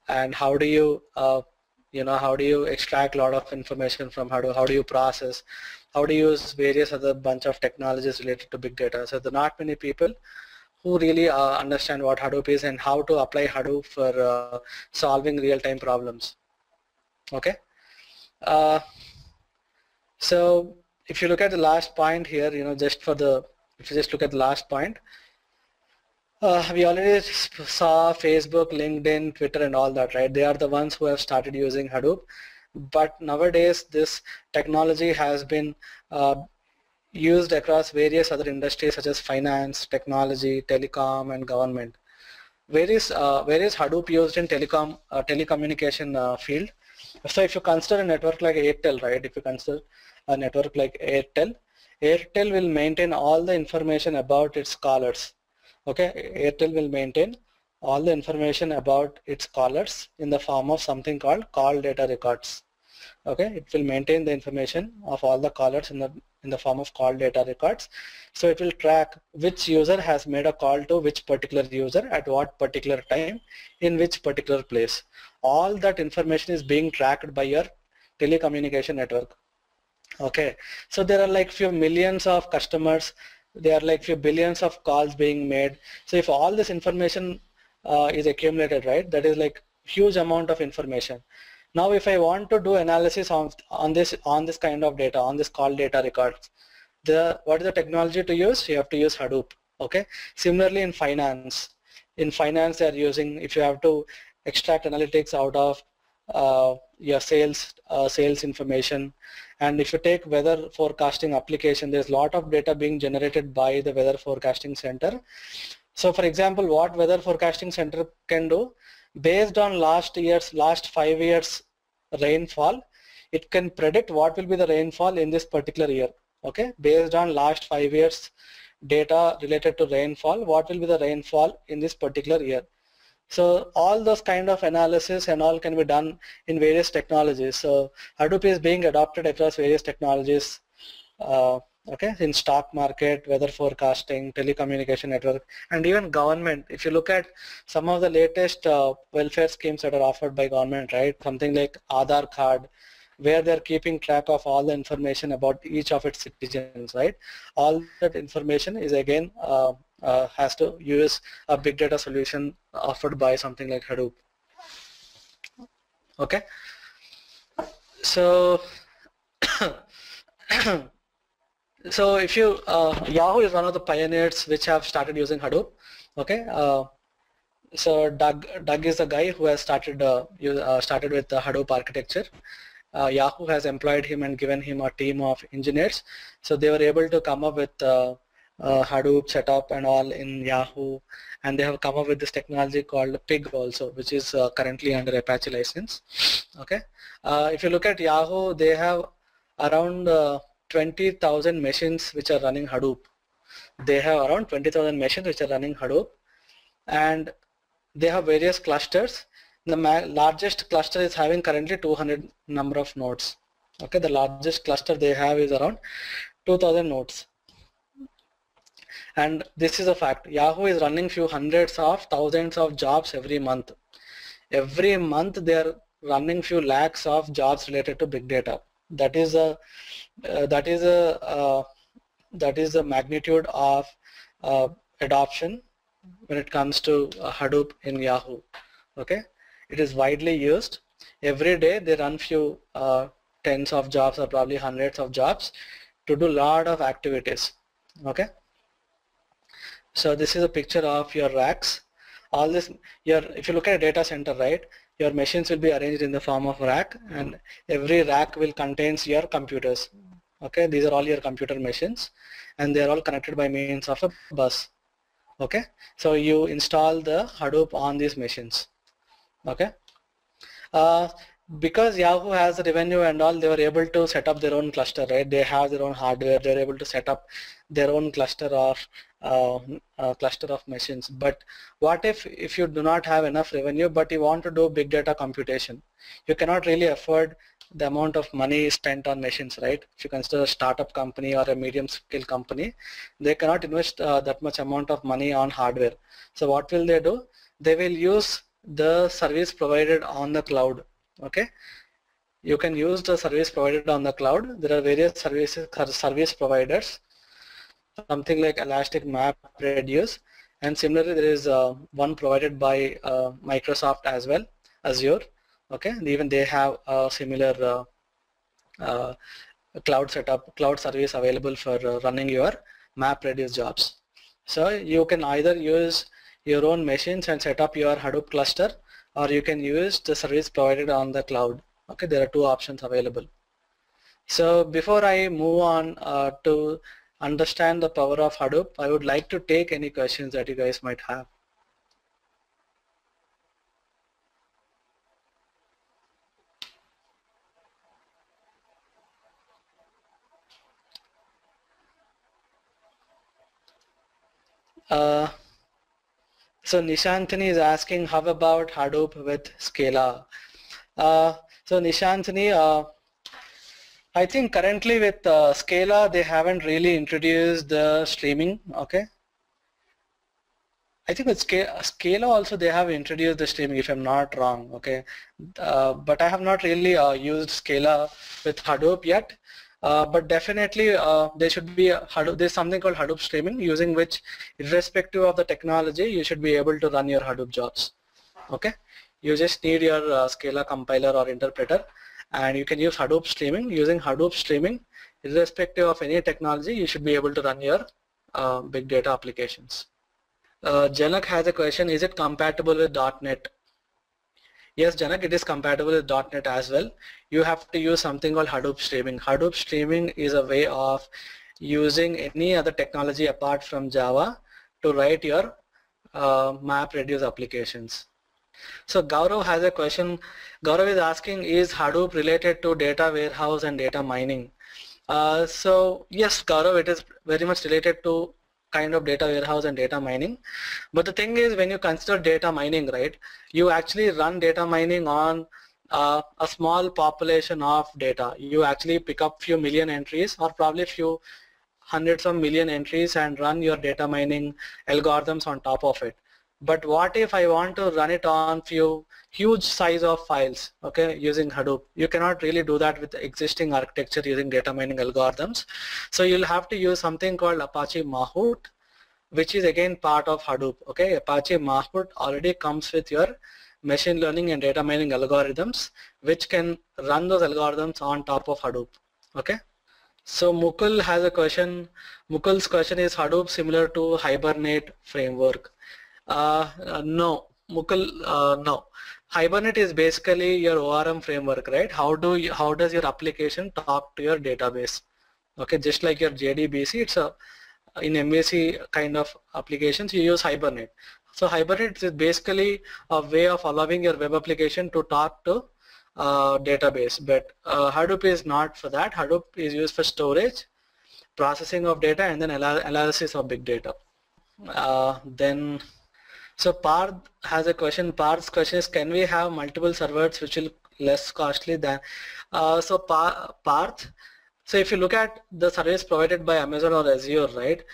Speaker 1: and how do you how do you extract a lot of information from Hadoop, how do you process, how do you use various other bunch of technologies related to big data. So there are not many people who really understand what Hadoop is and how to apply Hadoop for solving real-time problems. Okay, so if you look at the last point here, if you just look at the last point, We already saw Facebook, LinkedIn, Twitter and all that, right? They are the ones who have started using Hadoop. But nowadays this technology has been used across various other industries such as finance, technology, telecom and government. Where is Hadoop used in telecommunication field? So if you consider a network like Airtel, right? If you consider a network like Airtel, Airtel will maintain all the information about its callers. Okay, Airtel will maintain all the information about its callers in the form of something called call data records. Okay, it will maintain the information of all the callers in the form of call data records. So it will track which user has made a call to which particular user at what particular time in which particular place. All that information is being tracked by your telecommunication network. Okay, so there are like few millions of customers, there are like few billions of calls being made. So if all this information is accumulated, right, that is like huge amount of information. Now if I want to do analysis on this kind of data, on this call data records, what is the technology to use? You have to use Hadoop. Okay, similarly in finance they are using, if you have to extract analytics out of your sales information, and if you take weather forecasting application, there's a lot of data being generated by the weather forecasting center. So for example, what weather forecasting center can do, based on last 5 years rainfall, it can predict what will be the rainfall in this particular year. Okay, based on last 5 years data related to rainfall, what will be the rainfall in this particular year. So all those kind of analysis and all can be done in various technologies. So Hadoop is being adopted across various technologies, okay, in stock market, weather forecasting, telecommunication network, and even government. If you look at some of the latest welfare schemes that are offered by government, right, something like Aadhaar card, where they're keeping track of all the information about each of its citizens, right? All that information is again has to use a big data solution offered by something like Hadoop. Okay, so so if you Yahoo is one of the pioneers which have started using Hadoop. Okay, so Doug is the guy who has started with the Hadoop architecture. Yahoo has employed him and given him a team of engineers, so they were able to come up with Hadoop setup and all in Yahoo, and they have come up with this technology called Pig also, which is currently under Apache license. Okay, if you look at Yahoo, they have around 20,000 machines which are running Hadoop. They have around 20,000 machines which are running Hadoop, and they have various clusters. The largest cluster is having currently 200 number of nodes. Okay, the largest cluster they have is around 2,000 nodes. And this is a fact. Yahoo is running few hundreds of thousands of jobs every month. Every month they are running few lakhs of jobs related to big data. That is the magnitude of adoption when it comes to Hadoop in Yahoo. Okay, it is widely used. Every day they run few tens of jobs or probably hundreds of jobs to do lot of activities. Okay, so this is a picture of your racks. All this, if you look at a data center, right, your machines will be arranged in the form of rack, and every rack will contains your computers. Okay, these are all your computer machines, and they are all connected by means of a bus. Okay, so you install the Hadoop on these machines. Okay, because Yahoo has the revenue and all, they were able to set up their own cluster, right? They have their own hardware. They're able to set up their own cluster of machines. But what if you do not have enough revenue, but you want to do big data computation? You cannot really afford the amount of money spent on machines, right? If you consider a startup company or a medium scale company, they cannot invest that much amount of money on hardware. So what will they do? They will use the service provided on the cloud. Okay, you can use the service provided on the cloud. There are various service providers, something like Elastic, MapReduce, and similarly there is one provided by Microsoft as well, Azure. Okay, and even they have a similar cloud service available for running your MapReduce jobs. So you can either use your own machines and set up your Hadoop cluster, or you can use the service provided on the cloud. Okay, there are two options available. So before I move on to understand the power of Hadoop, I would like to take any questions that you guys might have. So Nishantini is asking, how about Hadoop with Scala? So Nishantini, I think currently with Scala, they haven't really introduced the streaming, okay? I think with Scala also they have introduced the streaming, if I'm not wrong, okay? But I have not really used Scala with Hadoop yet. But definitely there should be there's something called Hadoop streaming, using which, irrespective of the technology, you should be able to run your Hadoop jobs. Okay, you just need your Scala compiler or interpreter, and you can use Hadoop streaming. Using Hadoop streaming, irrespective of any technology, you should be able to run your big data applications. Janak has a question: is it compatible with .NET? Yes, Janak, it is compatible with .NET as well. You have to use something called Hadoop streaming. Hadoop streaming is a way of using any other technology apart from Java to write your MapReduce applications. So Gaurav has a question. Gaurav is asking, is Hadoop related to data warehouse and data mining? So yes, Gaurav, it is very much related to kind of data warehouse and data mining. But the thing is, when you consider data mining, right, you actually run data mining on a small population of data. You actually pick up few million entries, or probably few hundreds of million entries, and run your data mining algorithms on top of it. But what if I want to run it on few huge size of files, okay, using Hadoop? You cannot really do that with existing architecture using data mining algorithms. So you'll have to use something called Apache Mahout, which is again part of Hadoop. Okay, Apache Mahout already comes with your machine learning and data mining algorithms, which can run those algorithms on top of Hadoop. Okay. So Mukul has a question. Mukul's question is, Hadoop similar to Hibernate framework? No, Mukul, no. Hibernate is basically your ORM framework, right? How does your application talk to your database? Okay, just like your JDBC, it's in MVC kind of applications, you use Hibernate. So Hibernate is basically a way of allowing your web application to talk to database, but Hadoop is not for that. Hadoop is used for storage, processing of data, and then analysis of big data. So Parth has a question. Parth's question is, can we have multiple servers which will less costly than? So Parth, so if you look at the service provided by Amazon or Azure, right,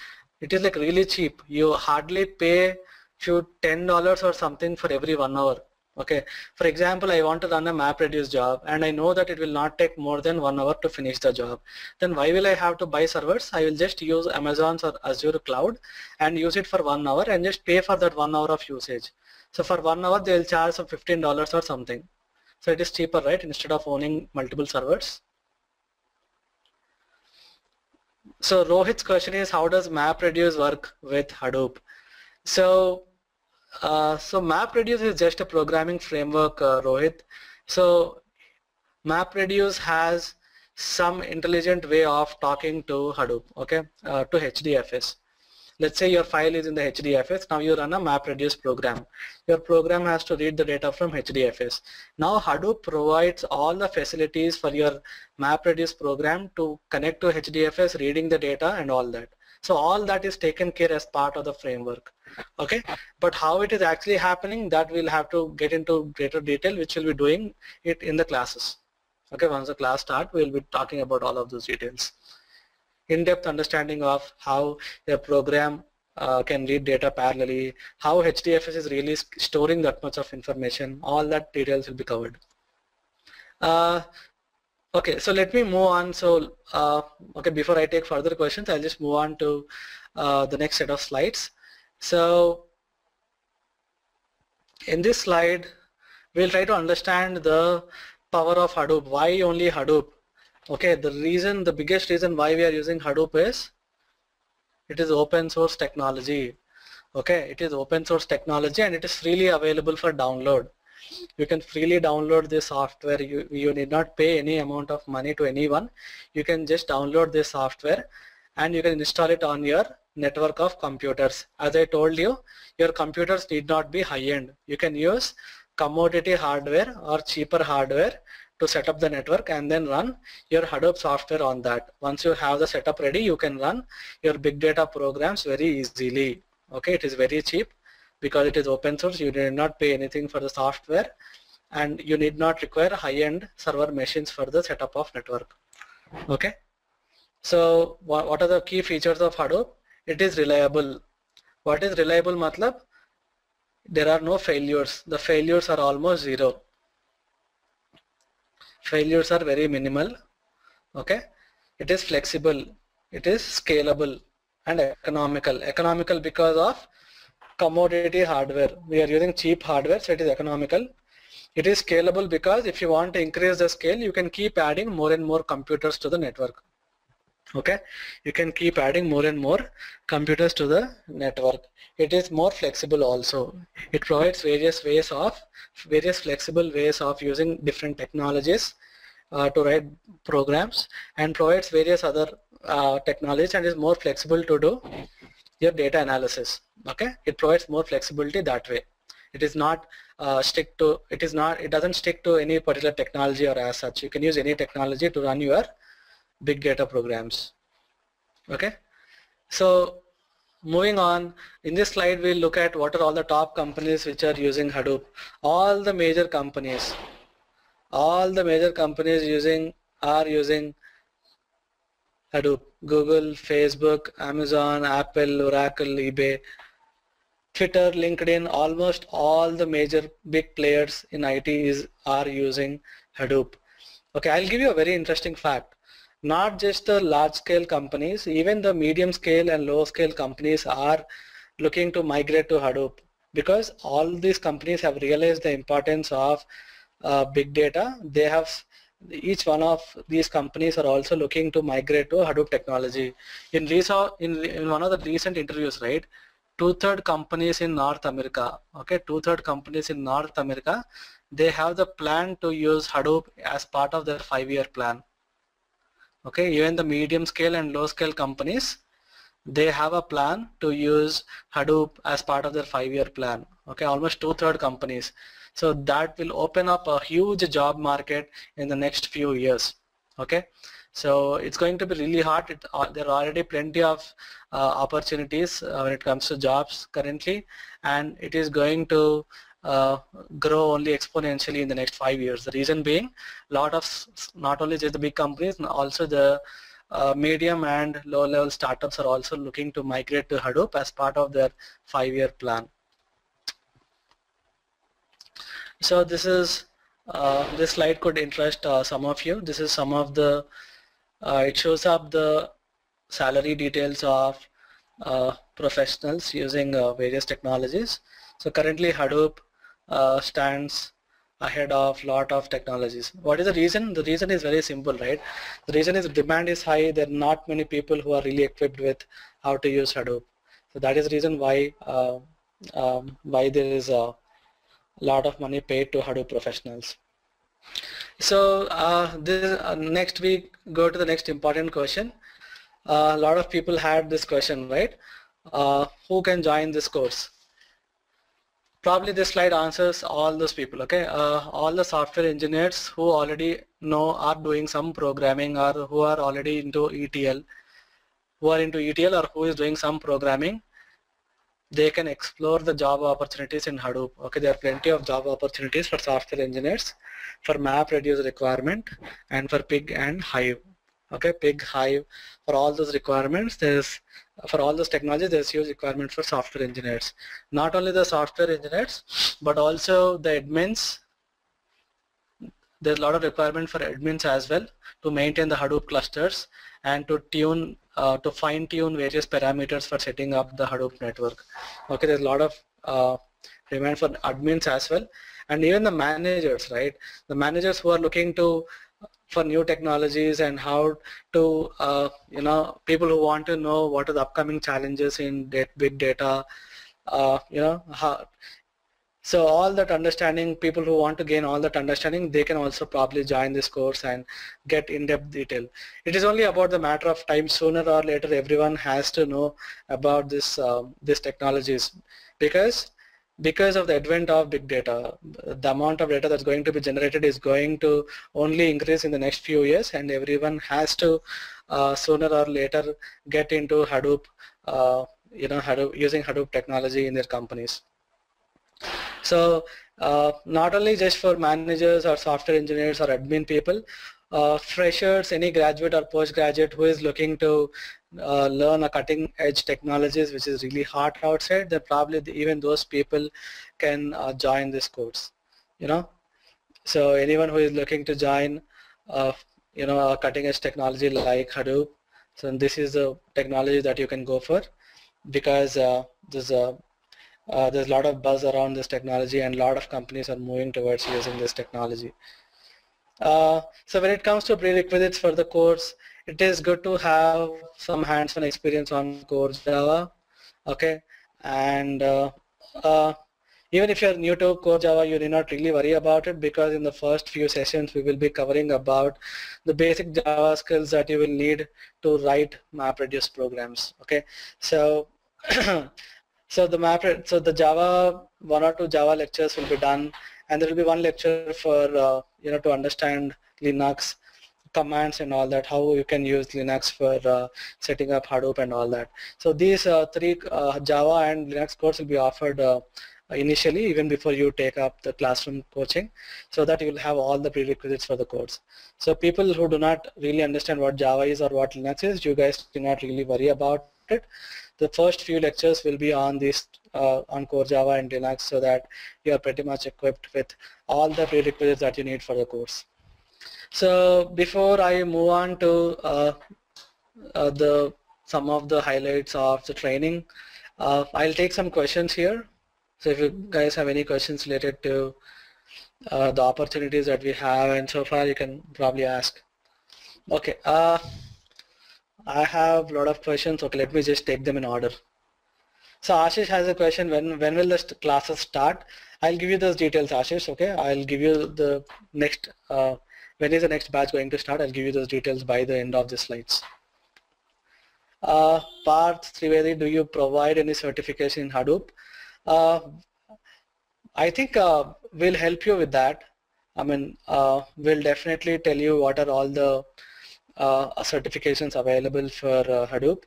Speaker 1: it is like really cheap. You hardly pay few $10 or something for every 1 hour. Okay, for example, I want to run a MapReduce job and I know that it will not take more than 1 hour to finish the job. Then why will I have to buy servers? I will just use Amazon's or Azure cloud and use it for 1 hour and just pay for that 1 hour of usage. So for 1 hour they will charge some $15 or something. So it is cheaper, right, instead of owning multiple servers. So Rohit's question is, how does MapReduce work with Hadoop? So MapReduce is just a programming framework, Rohit. So MapReduce has some intelligent way of talking to Hadoop, okay, to HDFS. Let's say your file is in the HDFS. Now you run a MapReduce program. Your program has to read the data from HDFS. Now Hadoop provides all the facilities for your MapReduce program to connect to HDFS, reading the data and all that. So all that is taken care as part of the framework. Okay, but how it is actually happening, that we'll have to get into greater detail, which we'll be doing it in the classes. Okay, once the class starts, we'll be talking about all of those details. In-depth understanding of how a program can read data parallelly, how HDFS is really storing that much of information, all that details will be covered. Okay, so let me move on. So, okay, before I take further questions, I'll just move on to the next set of slides. So, in this slide, we'll try to understand the power of Hadoop. Why only Hadoop? Okay, the biggest reason why we are using Hadoop is it is open source technology. Okay, it is open source technology and it is freely available for download. You can freely download this software. You need not pay any amount of money to anyone. You can just download this software and you can install it on your network of computers. As I told you, your computers need not be high-end. You can use commodity hardware or cheaper hardware to set up the network and then run your Hadoop software on that. Once you have the setup ready, you can run your big data programs very easily. Okay, it is very cheap because it is open source. You need not pay anything for the software and you need not require high-end server machines for the setup of network. Okay, so what are the key features of Hadoop? It is reliable. What is reliable matlab? There are no failures. The failures are almost zero. Failures are very minimal. Okay, it is flexible, it is scalable and economical. Economical because of commodity hardware. We are using cheap hardware, so it is economical. It is scalable because if you want to increase the scale, you can keep adding more and more computers to the network. Okay, you can keep adding more and more computers to the network. It is more flexible also. It provides various flexible ways of using different technologies to write programs and provides various other technologies and is more flexible to do your data analysis. Okay, it provides more flexibility that way. It is not it doesn't stick to any particular technology or as such. You can use any technology to run your big data programs. Okay, so moving on, in this slide we'll look at what are all the top companies which are using Hadoop. All the major companies are using Hadoop. Google, Facebook, Amazon, Apple, Oracle, eBay, Twitter, LinkedIn, almost all the major big players in IT are using Hadoop. Okay, I'll give you a very interesting fact. Not just the large scale companies, even the medium scale and low scale companies are looking to migrate to Hadoop because all these companies have realized the importance of big data. They have, each one of these companies are also looking to migrate to Hadoop technology. In one of the recent interviews, right, 2/3 companies in North America, okay, 2/3 companies in North America, they have the plan to use Hadoop as part of their 5-year plan. Okay, even the medium scale and low scale companies, they have a plan to use Hadoop as part of their 5-year plan. Okay, almost 2/3 companies. So that will open up a huge job market in the next few years. Okay, so it's going to be really hard. There are already plenty of opportunities when it comes to jobs currently, and it is going to grow only exponentially in the next 5 years. The reason being, lot of not only just the big companies, also the medium and low level startups are also looking to migrate to Hadoop as part of their 5-year plan. So this is this slide could interest some of you. This is some of the it shows up the salary details of professionals using various technologies. So currently Hadoop stands ahead of lot of technologies. What is the reason? The reason is very simple, right? The reason is demand is high. There are not many people who are really equipped with how to use Hadoop. So that is the reason why there is a lot of money paid to Hadoop professionals. So next we go to the next important question. A lot of people had this question, right? Who can join this course? Probably this slide answers all those people. Okay, all the software engineers who already know are doing some programming or who are already into ETL, or who is doing some programming, they can explore the job opportunities in Hadoop. Okay, there are plenty of job opportunities for software engineers for MapReduce requirement and for Pig and Hive. Okay, Pig, Hive, for all those requirements, for all those technologies, there's huge requirement for software engineers. Not only the software engineers, but also the admins. There's a lot of requirement for admins as well to maintain the Hadoop clusters and to tune, to fine tune various parameters for setting up the Hadoop network. Okay, there's a lot of demand for admins as well, and even the managers, right? The managers who are looking to for new technologies and how to, people who want to know what are the upcoming challenges in big data, So all that understanding, people who want to gain all that understanding, they can also probably join this course and get in-depth detail. It is only about the matter of time. Sooner or later, everyone has to know about these technologies, because of the advent of big data, the amount of data that's going to be generated is going to only increase in the next few years, and everyone has to sooner or later get into Hadoop, using Hadoop technology in their companies. So not only just for managers or software engineers or admin people, freshers, any graduate or postgraduate who is looking to learn a cutting edge technologies which is really hot outside, then probably even those people can join this course. So anyone who is looking to join a cutting edge technology like Hadoop, so this is the technology that you can go for, because there's a lot of buzz around this technology and a lot of companies are moving towards using this technology. So when it comes to prerequisites for the course, it is good to have some hands-on experience on core Java, okay? And even if you're new to core Java, you need not really worry about it, because in the first few sessions we will be covering about the basic Java skills that you will need to write MapReduce programs, okay? So so the Java, 1 or 2 Java lectures will be done, and there will be one lecture for to understand Linux commands and all that, how you can use Linux for setting up Hadoop and all that. So these three Java and Linux courses will be offered initially, even before you take up the classroom coaching, so that you will have all the prerequisites for the course. So people who do not really understand what Java is or what Linux is, you guys do not really worry about it. The first few lectures will be on this on core Java and Linux, so that you are pretty much equipped with all the prerequisites that you need for the course. So before I move on to some of the highlights of the training, I'll take some questions here. So if you guys have any questions related to the opportunities that we have and so far, you can probably ask. Okay, I have a lot of questions. Okay, let me just take them in order. So Ashish has a question, when will the classes start? I'll give you those details, Ashish, okay? I'll give you the next, when is the next batch going to start? I'll give you those details by the end of the slides. Parth Trivedi, do you provide any certification in Hadoop? I think we'll help you with that. I mean, we'll definitely tell you what are all the certifications available for Hadoop.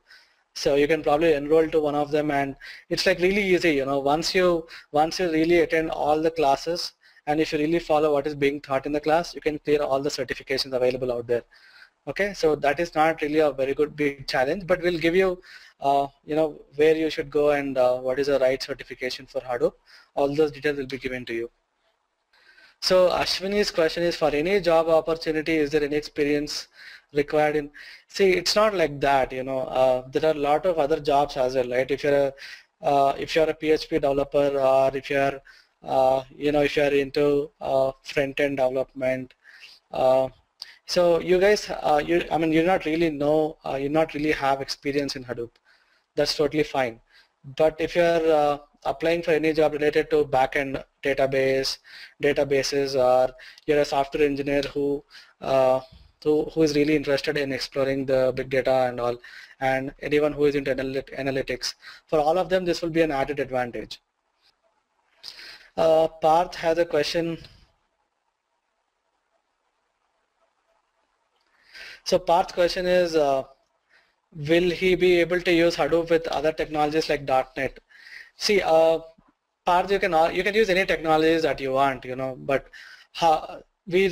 Speaker 1: So you can probably enroll to one of them, and it's like really easy, once you really attend all the classes, and if you really follow what is being taught in the class, you can clear all the certifications available out there. Okay, so that is not really a very good big challenge, but we'll give you where you should go and what is the right certification for Hadoop. All those details will be given to you. So Ashwini's question is, for any job opportunity, is there any experience required in? See, it's not like that. There are a lot of other jobs as well, right? If you're a PHP developer, or if you're if you're into front-end development, so you guys, you not really know, you not really have experience in Hadoop. That's totally fine. But if you're applying for any job related to backend databases, or you're a software engineer who is really interested in exploring the big data and all, and anyone who is into analytics, for all of them this will be an added advantage. Parth has a question. So Parth's question is, will he be able to use Hadoop with other technologies like .NET? See, Parth, you can use any technologies that you want, but we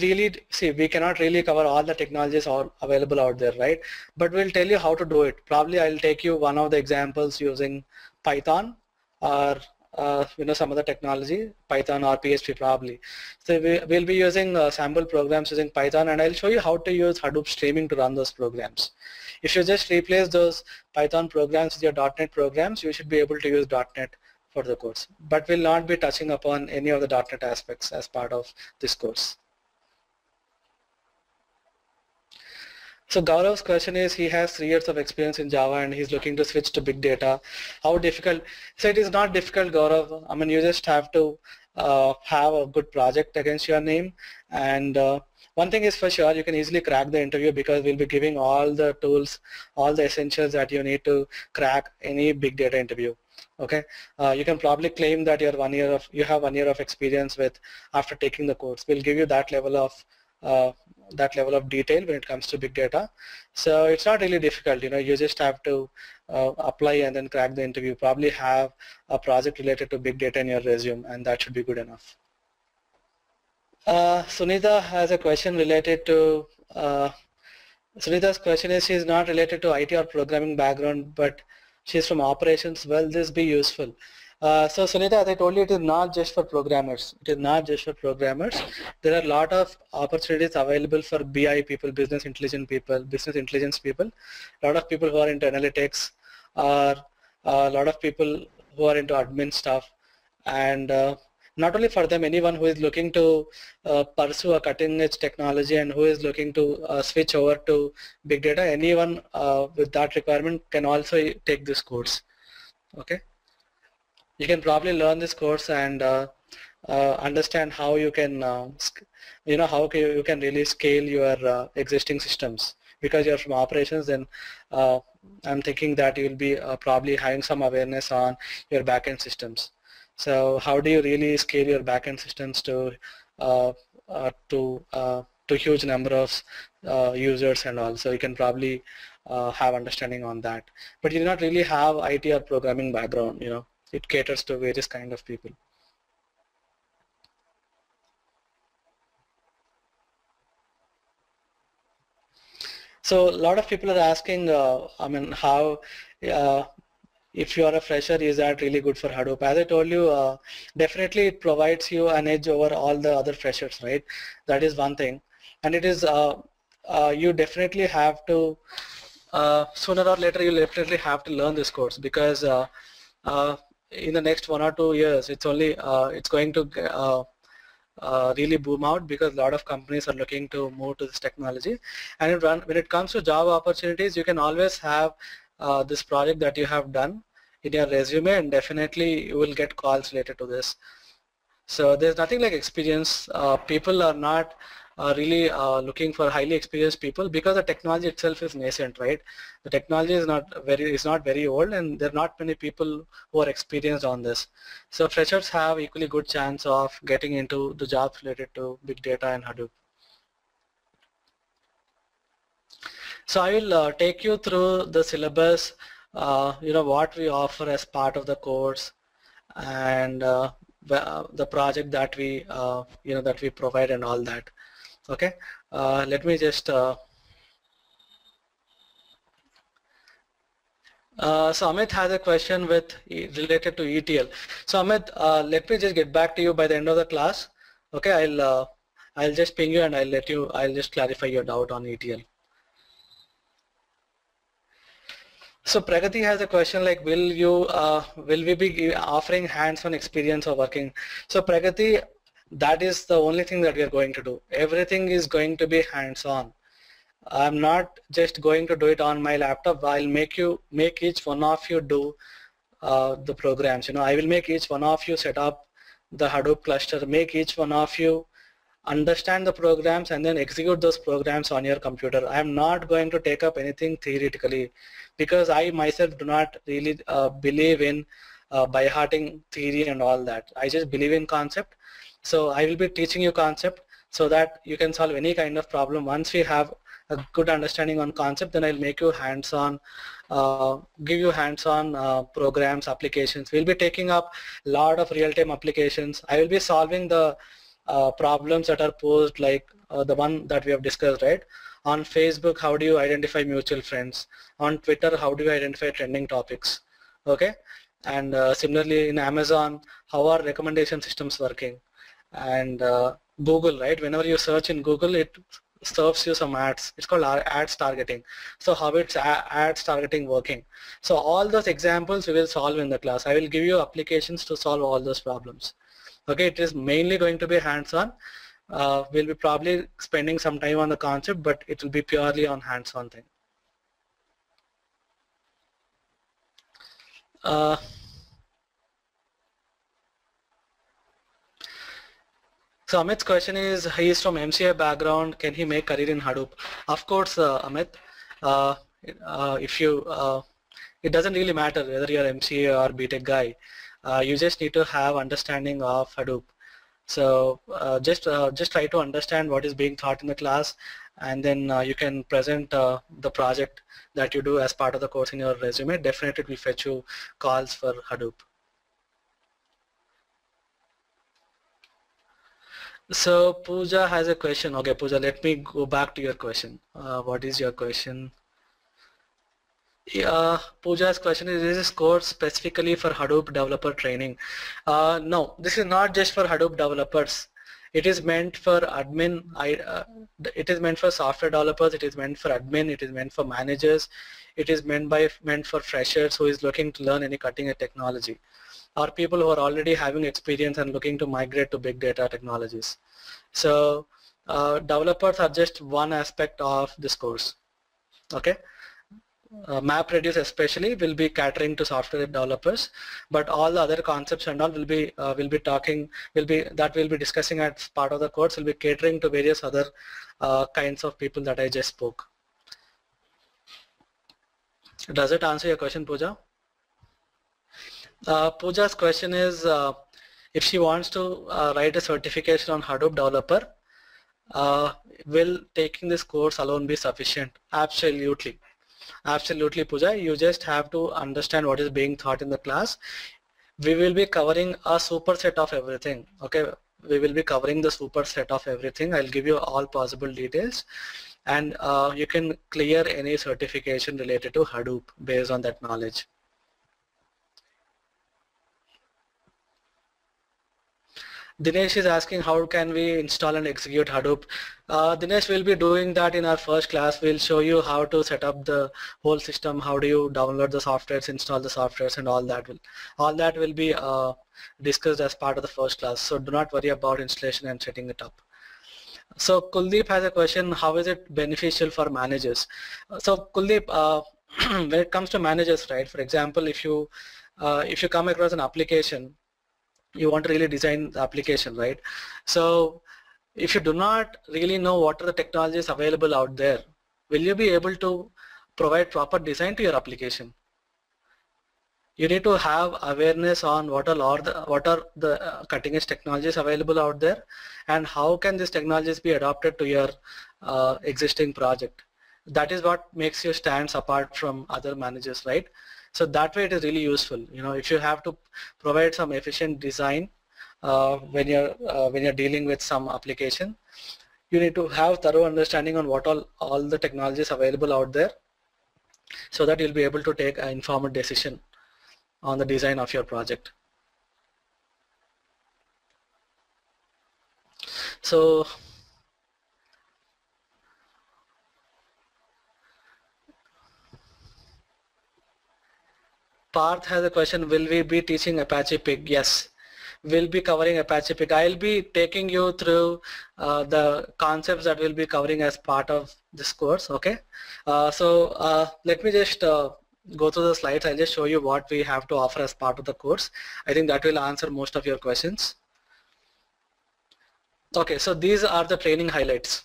Speaker 1: cannot really cover all the technologies available out there, right? But we'll tell you how to do it. Probably I'll take you one of the examples using Python, or some other technology, Python or PHP probably. So we'll be using sample programs using Python, and I'll show you how to use Hadoop streaming to run those programs. If you just replace those Python programs with your .NET programs, you should be able to use .NET for the course. But we'll not be touching upon any of the .NET aspects as part of this course. So Gaurav's question is, he has 3 years of experience in Java and he's looking to switch to big data. How difficult? So it is not difficult, Gaurav. I mean, you just have to have a good project against your name. And one thing is for sure, you can easily crack the interview because we'll be giving all the tools, all the essentials that you need to crack any big data interview. Okay, you can probably claim that you have 1 year of experience with after taking the course. We'll give you that level of detail when it comes to big data. So it's not really difficult, you just have to apply and then crack the interview. Probably have a project related to big data in your resume and that should be good enough. Sunita has a question related to, Sunita's question is, she is not related to IT or programming background, but she's from operations. Will this be useful? So Sunita, as I told you, it is not just for programmers. It is not just for programmers. There are a lot of opportunities available for BI people, business intelligence people, a lot of people who are into analytics, or a lot of people who are into admin stuff. And not only for them, anyone who is looking to pursue a cutting edge technology and who is looking to switch over to big data, anyone with that requirement can also take this course. Okay. You can probably learn this course and understand how you can, how you can really scale your existing systems. Because you're from operations, then I'm thinking that you'll be probably having some awareness on your backend systems. So how do you really scale your backend systems to huge number of users and all? So you can probably have understanding on that. But you do not really have IT or programming background, It caters to various kind of people. So a lot of people are asking, how, if you are a fresher, is that really good for Hadoop? As I told you, definitely it provides you an edge over all the other freshers, right? That is one thing. And it is, you definitely have to, sooner or later, you'll definitely have to learn this course because in the next 1 or 2 years, it's only, it's going to really boom out because a lot of companies are looking to move to this technology. And when it comes to job opportunities, you can always have this project that you have done in your resume, and definitely you will get calls related to this. So there's nothing like experience. People are not really looking for highly experienced people because the technology itself is nascent, right? The technology is not very old, and there are not many people who are experienced on this. So freshers have equally good chance of getting into the jobs related to big data and Hadoop. So I will take you through the syllabus, what we offer as part of the course, and the project that we that we provide and all that. Okay, let me just so Amit has a question related to ETL. So Amit, let me just get back to you by the end of the class. Okay, I'll just ping you and I'll just clarify your doubt on ETL. So Pragati has a question like, will we be offering hands-on experience of working? So Pragati, that is the only thing that we are going to do. Everything is going to be hands-on. I'm not just going to do it on my laptop. I'll make each one of you do the programs. I will make each one of you set up the Hadoop cluster, make each one of you understand the programs and then execute those programs on your computer. I'm not going to take up anything theoretically because I myself do not really believe in by-hearting theory and all that. I just believe in concept. So I will be teaching you concept so that you can solve any kind of problem. Once we have a good understanding on concept, then I'll make you hands-on, give you hands-on programs, applications. We'll be taking up a lot of real-time applications. I will be solving the problems that are posed like the one that we have discussed, right? On Facebook, how do you identify mutual friends? On Twitter, how do you identify trending topics? Okay, and similarly in Amazon, how are recommendation systems working? And Google, right? Whenever you search in Google, it serves you some ads. It's called ads targeting. So how it's ads targeting working? So all those examples we will solve in the class. I will give you applications to solve all those problems. Okay, it is mainly going to be hands-on. we'll be probably spending some time on the concept, but it will be purely on hands-on thing. So Amit's question is, he is from MCA background, can he make career in Hadoop? Of course, Amit, if you, it doesn't really matter whether you're MCA or BTech guy, you just need to have understanding of Hadoop. So just try to understand what is being taught in the class, and then you can present the project that you do as part of the course in your resume. Definitely it will fetch you calls for Hadoop. So Pooja has a question. Okay, Pooja, let me go back to your question. What is your question? Pooja's question is this course specifically for Hadoop developer training? No, this is not just for Hadoop developers. It is meant for admin. It is meant for software developers. It is meant for admin. It is meant for managers. It is meant for freshers who is looking to learn any cutting-edge technology, or people who are already having experience and looking to migrate to big data technologies. So developers are just one aspect of this course. Okay. MapReduce especially will be catering to software developers, but all the other concepts and all will be discussing as part of the course, will be catering to various other kinds of people that I just spoke. Does it answer your question, Pooja? Pooja's question is if she wants to write a certification on Hadoop developer, will taking this course alone be sufficient? Absolutely. Absolutely, Pooja. You just have to understand what is being taught in the class. We will be covering a superset of everything. Okay, we will be covering the superset of everything. I'll give you all possible details, and you can clear any certification related to Hadoop based on that knowledge. Dinesh is asking how can we install and execute Hadoop. Dinesh will be doing that in our first class. We'll show you how to set up the whole system, how do you download the softwares, install the softwares, and all that will be discussed as part of the first class. So do not worry about installation and setting it up. So Kuldeep has a question, how is it beneficial for managers? So Kuldeep, when it comes to managers, right, for example, if you come across an application, you want to really design the application, right? So if you do not really know what are the technologies available out there, will you be able to provide proper design to your application? You need to have awareness on what are the cutting edge technologies available out there, and how can these technologies be adopted to your existing project. That is what makes you stand apart from other managers, right? So that way it is really useful. You know, if you have to provide some efficient design when you're dealing with some application, you need to have thorough understanding on what all the technologies available out there, so that you'll be able to take an informed decision on the design of your project. So Parth has a question, will we be teaching Apache Pig? Yes, we'll be covering Apache Pig. I'll be taking you through the concepts that we'll be covering as part of this course, okay? So let me just go through the slides. I'll just show you what we have to offer as part of the course. I think that will answer most of your questions. Okay, so these are the training highlights.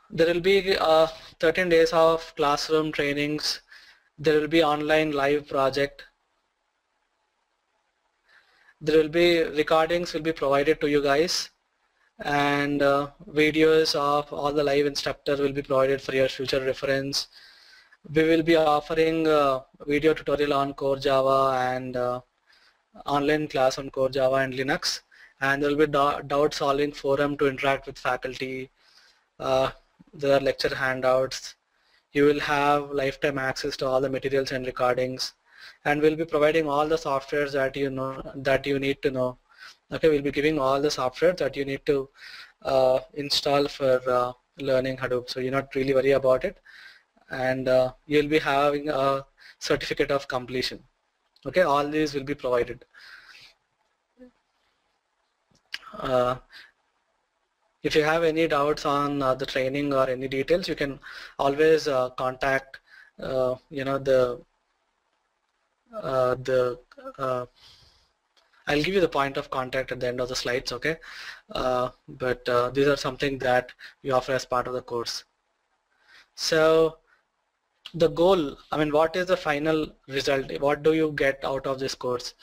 Speaker 1: There will be 13 days of classroom trainings. There will be online live project. There will be recordings will be provided to you guys, and videos of all the live instructor will be provided for your future reference. We will be offering video tutorial on Core Java and online class on Core Java and Linux, and there will be doubt solving forum to interact with faculty. There are lecture handouts. You will have lifetime access to all the materials and recordings, and we'll be providing all the softwares that you need to know. Okay, we'll be giving all the software that you need to install for learning Hadoop, so you're not really worry about it, and you'll be having a certificate of completion. Okay, all these will be provided. if you have any doubts on the training or any details, you can always contact the I'll give you the point of contact at the end of the slides, okay? But these are something that we offer as part of the course. So the goal, I mean, what is the final result? What do you get out of this course?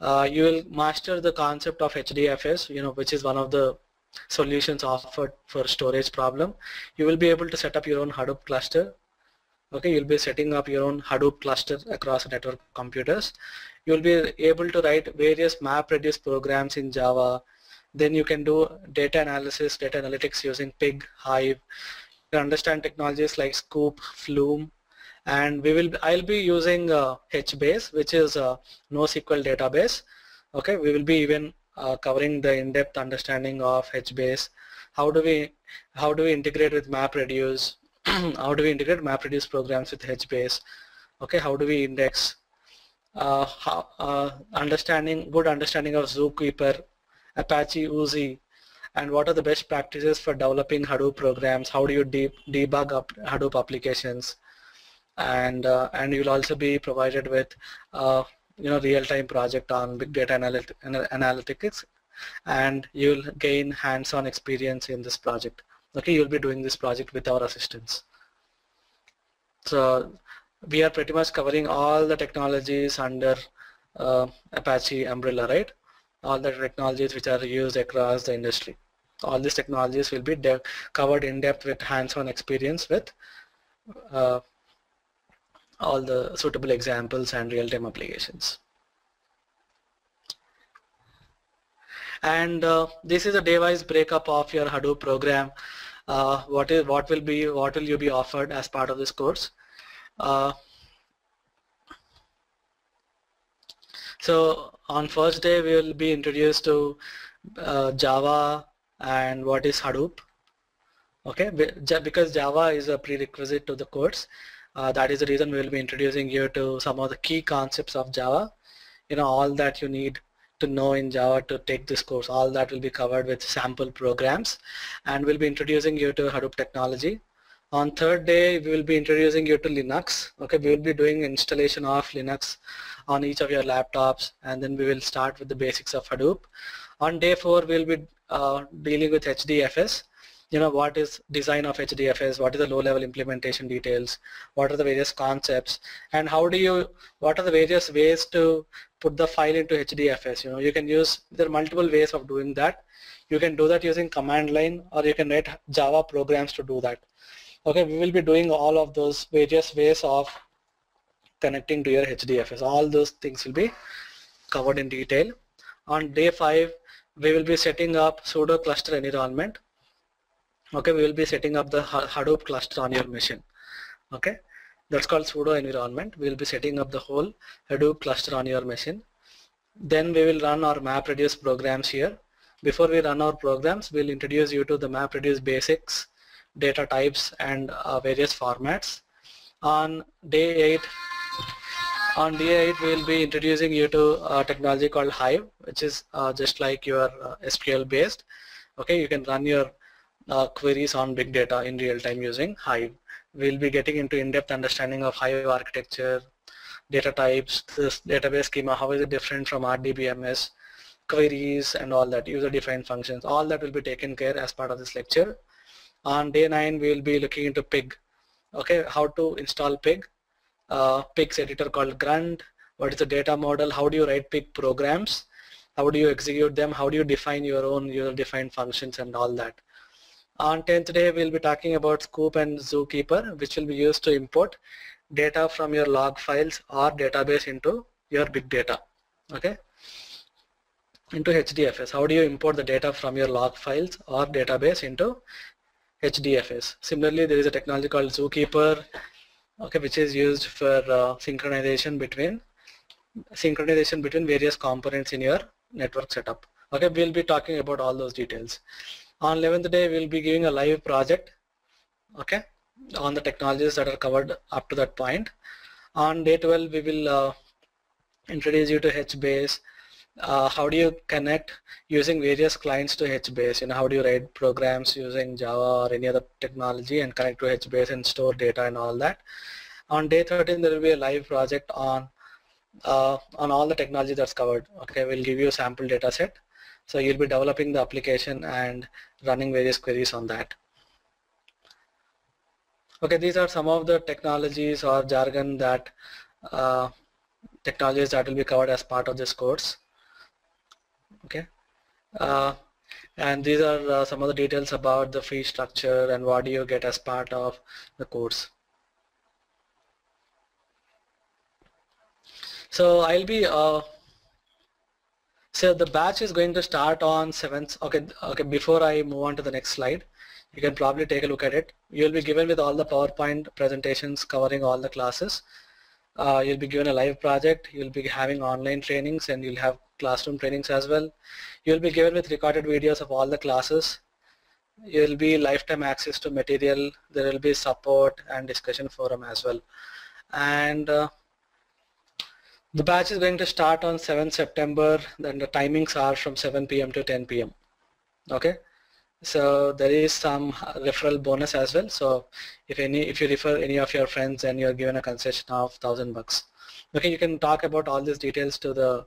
Speaker 1: You will master the concept of HDFS, which is one of the solutions offered for storage problem. You will be able to set up your own Hadoop cluster. Okay, you'll be setting up your own Hadoop cluster across network computers. You'll be able to write various MapReduce programs in Java. Then you can do data analysis, data analytics using Pig, Hive. You can understand technologies like Scoop, Flume, and I'll be using HBase, which is a NoSQL database. Okay, we will be even covering the in-depth understanding of HBase. How do we integrate with MapReduce? How do we integrate MapReduce programs with HBase? Okay, how do we index? Good understanding of Zookeeper, Apache Uzi, and what are the best practices for developing Hadoop programs? How do you debug Hadoop applications? And you'll also be provided with real-time project on big data analytics, and you'll gain hands-on experience in this project. Okay, you'll be doing this project with our assistance. So we are pretty much covering all the technologies under Apache umbrella, right? All the technologies which are used across the industry. All these technologies will be covered in depth with hands-on experience with all the suitable examples and real-time applications. And this is a day-wise breakup of your Hadoop program. What will you be offered as part of this course? So on first day we will be introduced to Java and what is Hadoop. Okay, because Java is a prerequisite to the course. That is the reason we will be introducing you to some of the key concepts of Java. All that you need to know in Java to take this course, all that will be covered with sample programs, and we'll be introducing you to Hadoop technology. On third day, we will be introducing you to Linux. Okay, we will be doing installation of Linux on each of your laptops, and then we will start with the basics of Hadoop. On day 4, we'll be dealing with HDFS. What is design of HDFS, what is the low-level implementation details, what are the various concepts, and what are the various ways to put the file into HDFS. You can use, there are multiple ways of doing that. You can do that using command line, or you can write Java programs to do that. Okay, we will be doing all of those various ways of connecting to your HDFS. All those things will be covered in detail. On day 5, we will be setting up pseudo cluster environment. Okay, we will be setting up the Hadoop cluster on your machine. Okay, that's called pseudo environment. We will be setting up the whole Hadoop cluster on your machine. Then we will run our MapReduce programs here. Before we run our programs, we'll introduce you to the MapReduce basics, data types, and various formats. On day 8, we will be introducing you to a technology called Hive, which is just like your SQL based. Okay, you can run your queries on big data in real time using Hive. We'll be getting into in-depth understanding of Hive architecture, data types, this database schema, how is it different from RDBMS, queries, and all that, user-defined functions. All that will be taken care as part of this lecture. On day 9, we will be looking into Pig. Okay, how to install Pig, Pig's editor called Grunt, what is the data model, how do you write Pig programs, how do you execute them, how do you define your own user-defined functions, and all that. On 10th day, we'll be talking about Scoop and Zookeeper, which will be used to import data from your log files or database into your big data. Okay, into HDFS. How do you import the data from your log files or database into HDFS? Similarly, there is a technology called Zookeeper, okay, which is used for synchronization between various components in your network setup. Okay, we'll be talking about all those details. On 11th day, we'll be giving a live project, okay, on the technologies that are covered up to that point. On day 12, we will introduce you to HBase, how do you connect using various clients to HBase? How do you write programs using Java or any other technology and connect to HBase and store data and all that. On day 13, there will be a live project on all the technology that's covered. Okay, we'll give you a sample data set. So you'll be developing the application and running various queries on that. Okay, these are some of the technologies or jargon that technologies that will be covered as part of this course. Okay, and these are some of the details about the fee structure and what do you get as part of the course. So I'll be so the batch is going to start on 7th. Okay. Before I move on to the next slide, you can probably take a look at it. You'll be given with all the PowerPoint presentations covering all the classes. You'll be given a live project. You'll be having online trainings and you'll have classroom trainings as well. You'll be given with recorded videos of all the classes. You'll be lifetime access to material. There will be support and discussion forum as well. And the batch is going to start on 7th September. Then the timings are from 7 p.m. to 10 p.m. Okay. So there is some referral bonus as well. So if you refer any of your friends, then you're given a concession of $1,000. Okay, you can talk about all these details to the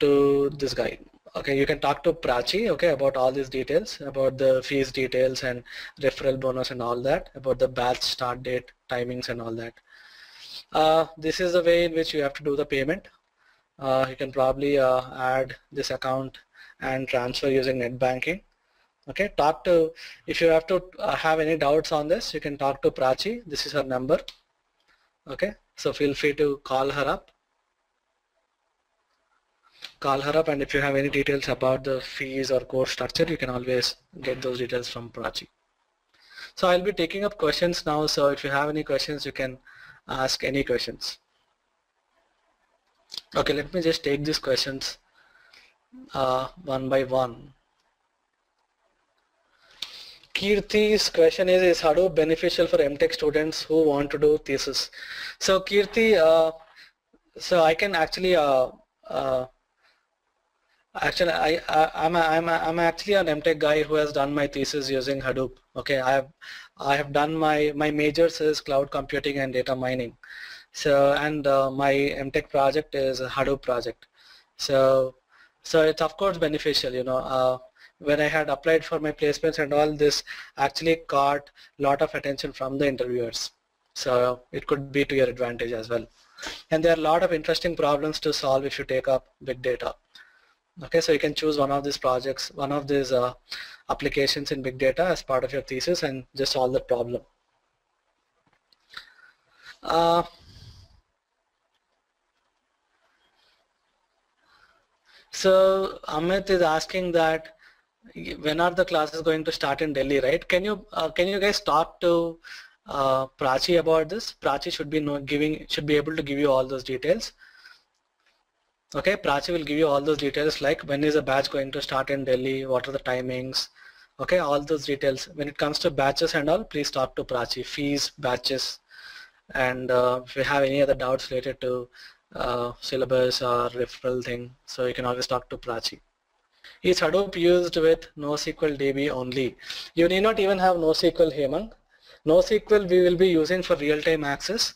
Speaker 1: to this guy. Okay, you can talk to Prachi. Okay, about all these details, about the fees details and referral bonus and all that, about the batch start date, timings and all that. This is the way in which you have to do the payment. You can probably add this account and transfer using net banking. Okay, if you have to have any doubts on this, you can talk to Prachi. This is her number. Okay, so feel free to call her up, and if you have any details about the fees or course structure, you can always get those details from Prachi. So I'll be taking up questions now, so if you have any questions, you can ask any questions. Okay, let me just take these questions one by one. Kirti's question is Hadoop beneficial for MTech students who want to do thesis? So Kirti, so I can actually I'm actually an MTech guy who has done my thesis using Hadoop. Okay, I have done my majors is cloud computing and data mining. So and my MTech project is a Hadoop project. So it's of course beneficial. When I had applied for my placements and all this, actually caught a lot of attention from the interviewers. So it could be to your advantage as well. And there are a lot of interesting problems to solve if you take up big data. Okay, so you can choose one of these projects, one of these applications in big data as part of your thesis and just solve the problem. So Amit is asking that when are the classes going to start in Delhi, right? Can you guys talk to Prachi about this? Prachi should be able to give you all those details. Okay, Prachi will give you all those details, like when is a batch going to start in Delhi, what are the timings, okay, all those details. When it comes to batches and all, please talk to Prachi, fees, batches, and if you have any other doubts related to syllabus or referral thing, so you can always talk to Prachi. Is Hadoop used with NoSQL DB only? You need not even have NoSQL, Hemang. NoSQL we will be using for real-time access.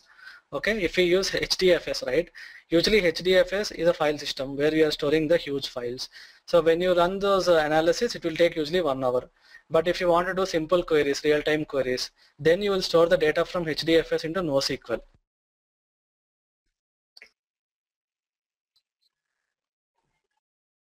Speaker 1: Okay, if we use HDFS, right? Usually HDFS is a file system where we are storing the huge files. So when you run those analysis, it will take usually 1 hour. But if you want to do simple queries, real-time queries, then you will store the data from HDFS into NoSQL.